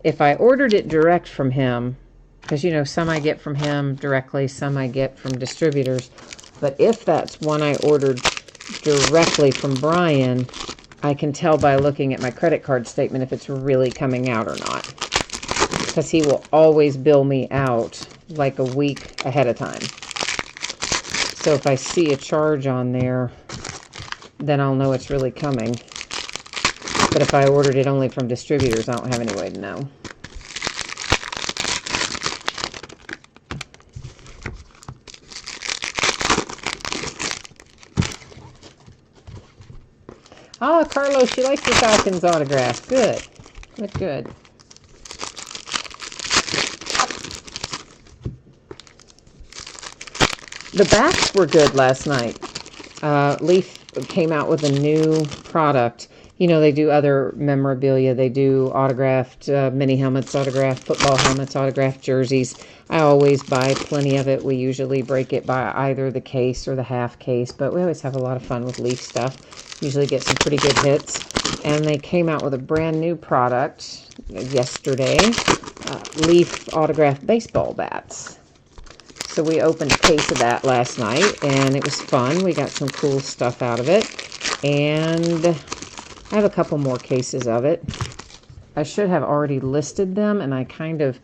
if I ordered it direct from him, because, some I get from him directly, some I get from distributors, but if that's one I ordered directly from Brian, I can tell by looking at my credit card statement if it's really coming out or not, because he will always bill me out like a week ahead of time. So if I see a charge on there, then I'll know it's really coming. But if I ordered it only from distributors, I don't have any way to know. Ah, Carlos, you like your Falcons autograph. Good. Good. The bats were good last night. Leaf came out with a new product. They do other memorabilia. They do autographed mini helmets, autographed football helmets, autographed jerseys. I always buy plenty of it. We usually break it by either the case or the half case, but we always have a lot of fun with Leaf stuff. Usually get some pretty good hits. And they came out with a brand new product yesterday, Leaf autographed baseball bats. So we opened a case of that last night, and it was fun. We got some cool stuff out of it, and I have a couple more cases of it. I should have already listed them, and I kind of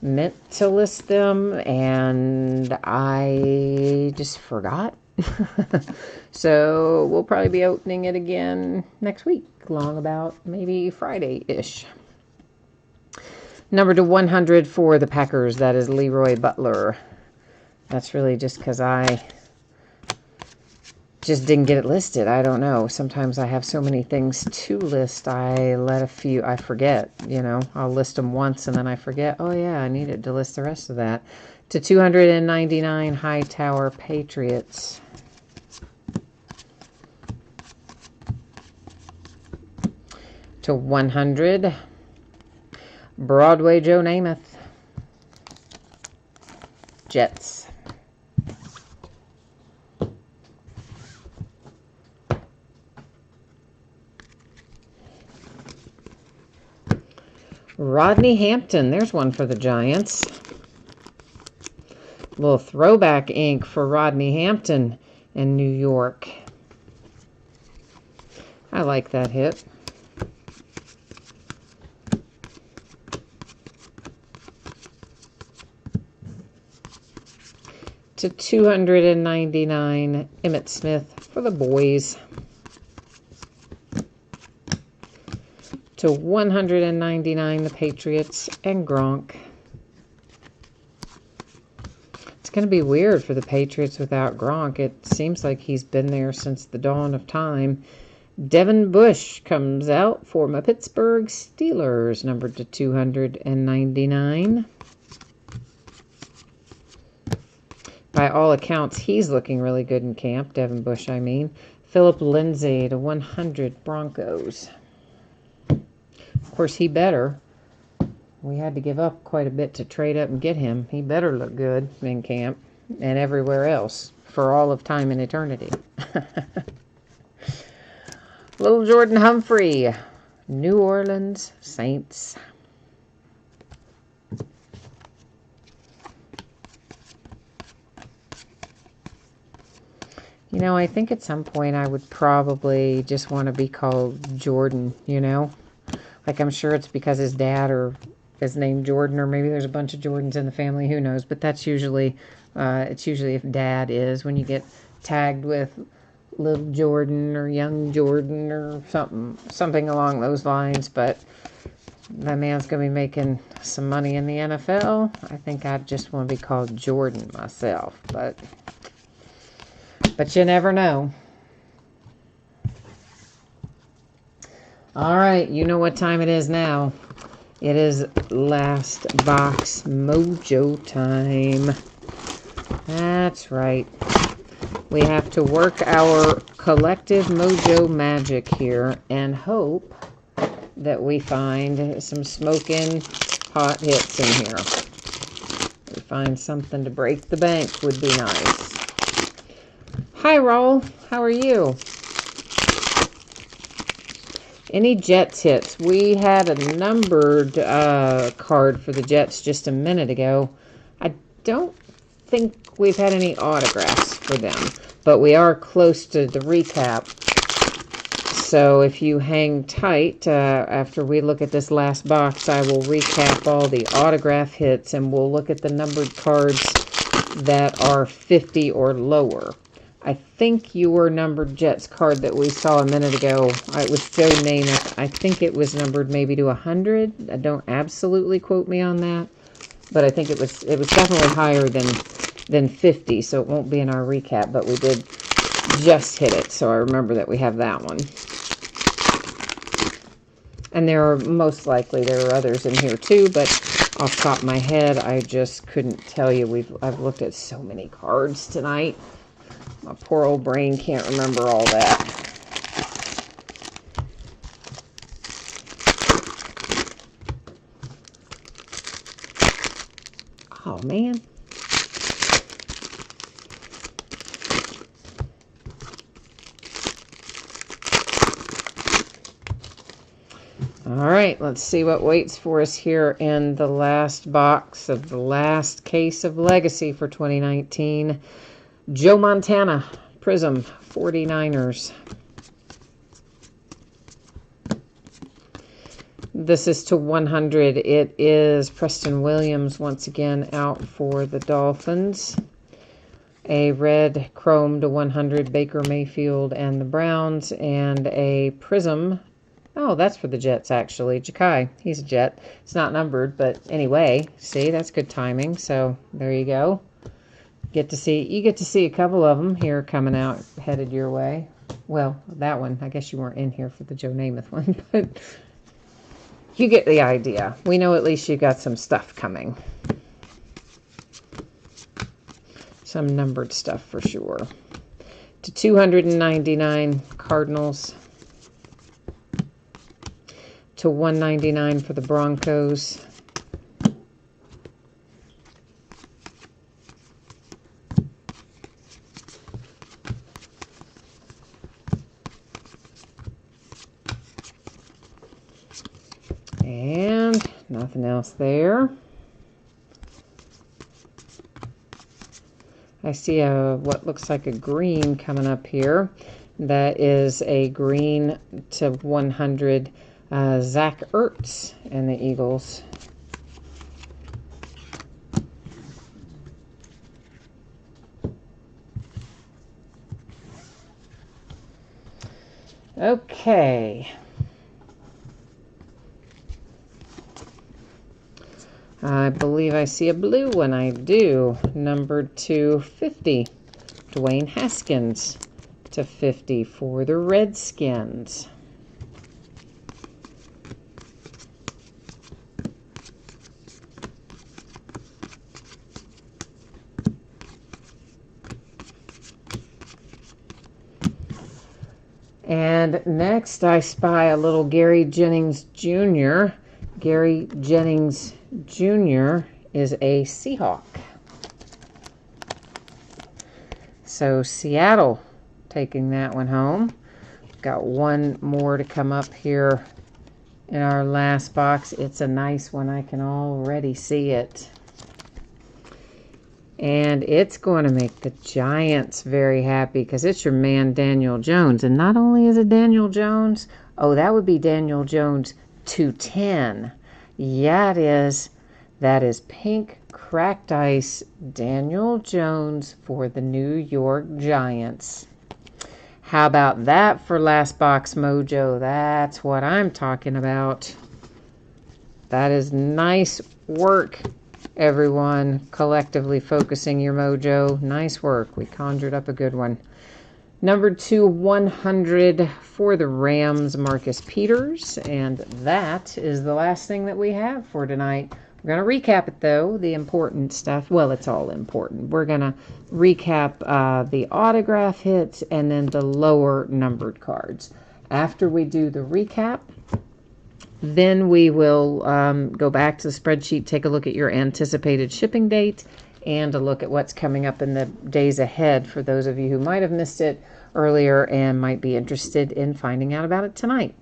meant to list them, and I just forgot. So we'll probably be opening it again next week, along about maybe Friday-ish. Number to 100 for the Packers, that is Leroy Butler. That's really just because I just didn't get it listed. I don't know. Sometimes I have so many things to list, I forget, you know. I'll list them once and then I forget, oh yeah, I needed to list the rest of that. To 299, Hightower Patriots. To 100, Broadway Joe Namath, Jets. Rodney Hampton, there's one for the Giants. Little throwback ink for Rodney Hampton in New York. I like that hit. To 299, Emmitt Smith for the boys. To 199, the Patriots and Gronk. It's going to be weird for the Patriots without Gronk. It seems like he's been there since the dawn of time. Devin Bush comes out for my Pittsburgh Steelers, numbered to 299. By all accounts, he's looking really good in camp. Devin Bush, I mean. Philip Lindsay to 100 Broncos. Of course, he better. We had to give up quite a bit to trade up and get him. He better look good in camp and everywhere else for all of time and eternity. Little Jordan Humphrey, New Orleans Saints. You know, I think at some point I would probably just want to be called Jordan, you know? Like, I'm sure it's because his dad or is named Jordan, or maybe there's a bunch of Jordans in the family, who knows? But that's usually, it's usually if dad is, when you get tagged with little Jordan or young Jordan or something along those lines. But that man's going to be making some money in the NFL. I think I just want to be called Jordan myself, but you never know. All right, you know what time it is now. It is last box mojo time. That's right. We have to work our collective mojo magic here and hope that we find some smoking hot hits in here. We find something to break the bank would be nice. Hi, Raul. How are you? Any Jets hits? We had a numbered card for the Jets just a minute ago. I don't think we've had any autographs for them, but we are close to the recap. So if you hang tight, after we look at this last box, I will recap all the autograph hits, and we'll look at the numbered cards that are 50 or lower. I think your numbered Jets card that we saw a minute ago, it was Joe Namath. I think it was numbered maybe to 100. Don't absolutely quote me on that, but I think it was definitely higher than 50, so it won't be in our recap, but we did just hit it, so I remember that we have that one. And there are others in here too, but off the top of my head, I just couldn't tell you. I've looked at so many cards tonight. My poor old brain can't remember all that. Oh, man. All right, let's see what waits for us here in the last box of the last case of Legacy for 2019. Joe Montana, Prism, 49ers. This is to 100. It is Preston Williams once again out for the Dolphins. A red chrome to 100, Baker Mayfield and the Browns. And a Prism Oh, that's for the Jets, actually. Jakai, he's a Jet. It's not numbered, but anyway, see, that's good timing. So there you go. You get to see a couple of them here coming out, headed your way. Well, that one, I guess you weren't in here for the Joe Namath one, but you get the idea. We know at least you got some stuff coming. Some numbered stuff for sure. To 299 Cardinals. To 199 for the Broncos. And nothing else there. I see what looks like a green coming up here. That is a green to 100 Zach Ertz and the Eagles. Okay. I believe I see a blue one. I do. Number 250. Dwayne Haskins to 50 for the Redskins. And next I spy a little Gary Jennings Jr. Gary Jennings Jr. is a Seahawk. So Seattle taking that one home. Got one more to come up here in our last box. It's a nice one. I can already see it. And it's going to make the Giants very happy because it's your man Daniel Jones. And not only is it Daniel Jones, oh, that would be Daniel Jones 210. Yeah, it is. That is pink cracked ice Daniel Jones for the New York Giants. How about that for Last Box Mojo? That's what I'm talking about. That is nice work, everyone. Collectively focusing your mojo. Nice work. We conjured up a good one. Number 2/100 for the Rams, Marcus Peters. And that is the last thing that we have for tonight. We're going to recap it, though, the important stuff. Well, it's all important. We're going to recap the autograph hits and then the lower numbered cards. After we do the recap, then we will go back to the spreadsheet, take a look at your anticipated shipping date, and a look at what's coming up in the days ahead for those of you who might have missed it earlier and might be interested in finding out about it tonight.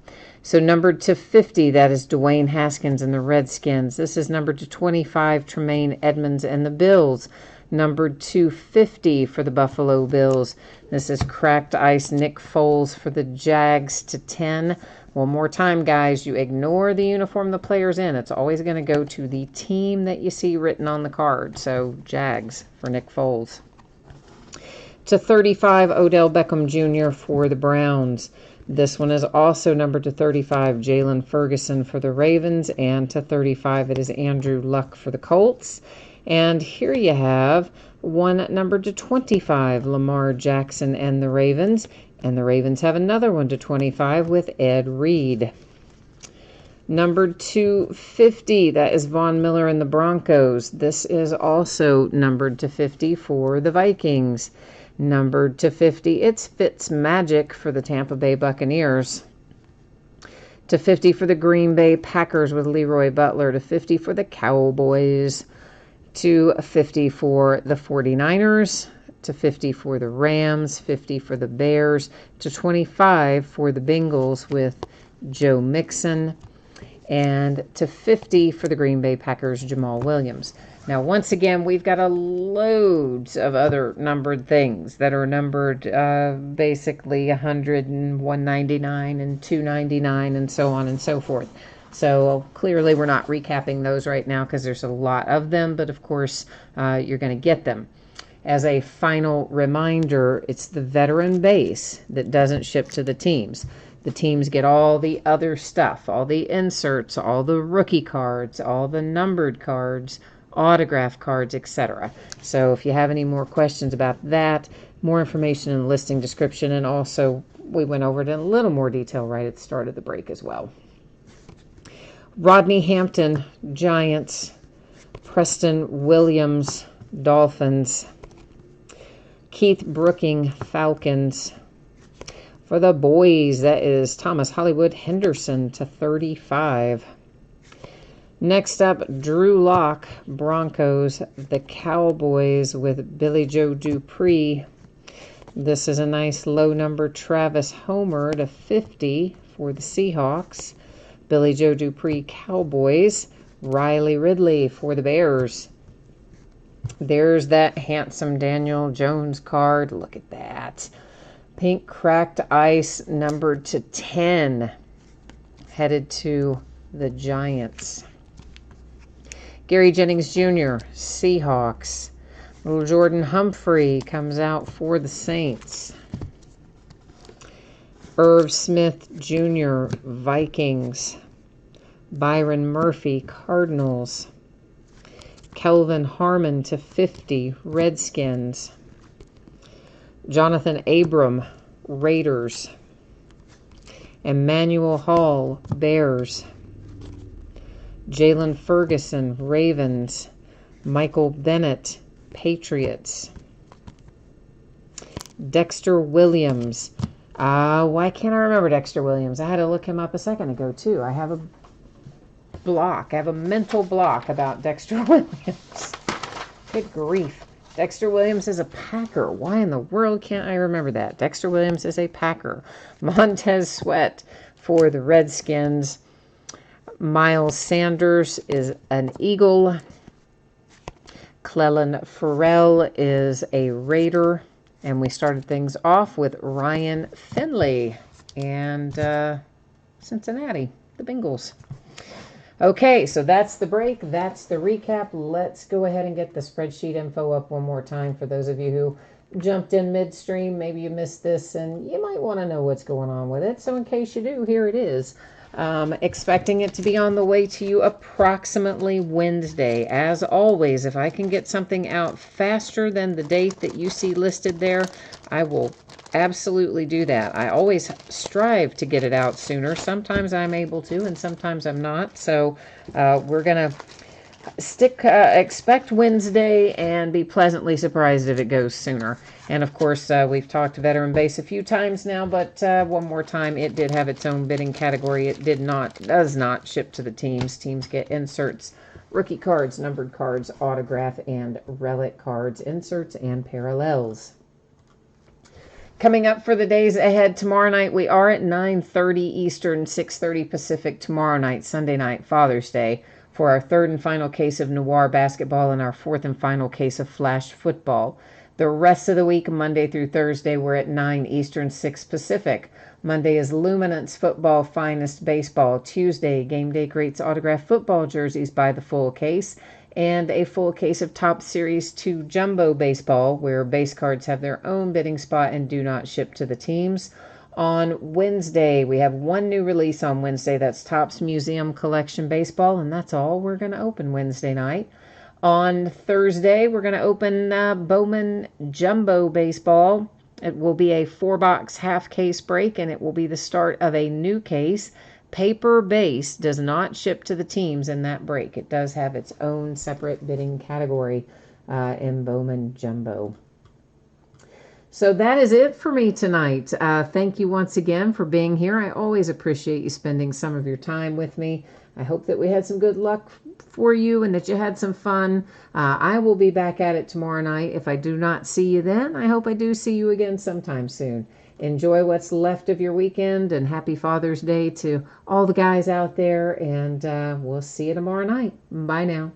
So numbered to 50, that is Dwayne Haskins and the Redskins. This is numbered to 25, Tremaine Edmonds and the Bills. Numbered to 50 for the Buffalo Bills. This is cracked ice Nick Foles for the Jags to 10. One more time, guys, you ignore the uniform the player's in. It's always going to go to the team that you see written on the card. So Jags for Nick Foles. To 35, Odell Beckham Jr. for the Browns. This one is also numbered to 35, Jalen Ferguson for the Ravens. And to 35, it is Andrew Luck for the Colts. And here you have one numbered to 25, Lamar Jackson and the Ravens. And the Ravens have another one to 25 with Ed Reed. Numbered to 50, that is Von Miller and the Broncos. This is also numbered to 50 for the Vikings. Numbered to 50, it's Fitzmagic for the Tampa Bay Buccaneers. To 50 for the Green Bay Packers with Leroy Butler. To 50 for the Cowboys. To 50 for the 49ers. To 50 for the Rams. 50 for the Bears. To 25 for the Bengals with Joe Mixon. And to 50 for the Green Bay Packers, Jamal Williams. Now, once again, we've got loads of other numbered things that are numbered basically 100 and 199 and 299 and so on and so forth. So clearly we're not recapping those right now because there's a lot of them, but of course you're going to get them. As a final reminder, it's the veteran base that doesn't ship to the teams. The teams get all the other stuff, all the inserts, all the rookie cards, all the numbered cards, autograph cards, etc. So if you have any more questions about that, more information in the listing description, and also we went over it in a little more detail right at the start of the break as well. Rodney Hampton, Giants. Preston Williams, Dolphins. Keith Brooking, Falcons. For the boys, that is Thomas Hollywood Henderson /35. Next up, Drew Lock, Broncos. The Cowboys with Billy Joe Dupree. This is a nice low number Travis Homer /50 for the Seahawks. Billy Joe Dupree, Cowboys. Riley Ridley for the Bears. There's that handsome Daniel Jones card. Look at that. Pink cracked ice numbered /10. Headed to the Giants. Gary Jennings Jr., Seahawks. Little Jordan Humphrey comes out for the Saints. Irv Smith Jr., Vikings. Byron Murphy, Cardinals. Kelvin Harmon /50, Redskins. Jonathan Abram, Raiders. Emmanuel Hall, Bears. Jalen Ferguson, Ravens. Michael Bennett, Patriots. Dexter Williams. Why can't I remember Dexter Williams? I had to look him up a second ago, too. I have a mental block about Dexter Williams. Good grief. Dexter Williams is a Packer. Why in the world can't I remember that? Dexter Williams is a Packer. Montez Sweat for the Redskins. Miles Sanders is an Eagle. Clellan Ferrell is a Raider. And we started things off with Ryan Finley and Cincinnati, the Bengals. Okay, so that's the break. That's the recap. Let's go ahead and get the spreadsheet info up one more time for those of you who jumped in midstream. Maybe you missed this and you might want to know what's going on with it. So in case you do, here it is. Expecting it to be on the way to you approximately Wednesday. As always, if I can get something out faster than the date that you see listed there, I will absolutely do that. I always strive to get it out sooner. Sometimes I'm able to, and sometimes I'm not. So we're going to expect Wednesday and be pleasantly surprised if it goes sooner. And of course, we've talked Veteran Base a few times now, but one more time, it did have its own bidding category. It does not ship to the teams. Teams get inserts, rookie cards, numbered cards, autograph, and relic cards, inserts, and parallels. Coming up for the days ahead tomorrow night, we are at 9:30 Eastern, 6:30 Pacific tomorrow night, Sunday night, Father's Day, for our third and final case of Noir basketball and our fourth and final case of Flash football. The rest of the week, Monday through Thursday, we're at 9 Eastern, 6 Pacific. Monday is Luminance Football, Finest Baseball. Tuesday, Game Day Greats autographed football jerseys by the full case. And a full case of Top Series 2 Jumbo Baseball, where base cards have their own bidding spot and do not ship to the teams. On Wednesday, we have one new release on Wednesday. That's Topps Museum Collection Baseball, and that's all we're going to open Wednesday night. On Thursday, we're going to open Bowman Jumbo Baseball. It will be a 4-box half-case break, and it will be the start of a new case. Paper base does not ship to the teams in that break. It does have its own separate bidding category in Bowman Jumbo. So that is it for me tonight. Thank you once again for being here. I always appreciate you spending some of your time with me. I hope that we had some good luck for you and that you had some fun. I will be back at it tomorrow night. If I do not see you then, I hope I do see you again sometime soon. Enjoy what's left of your weekend, and happy Father's Day to all the guys out there, and we'll see you tomorrow night. Bye now.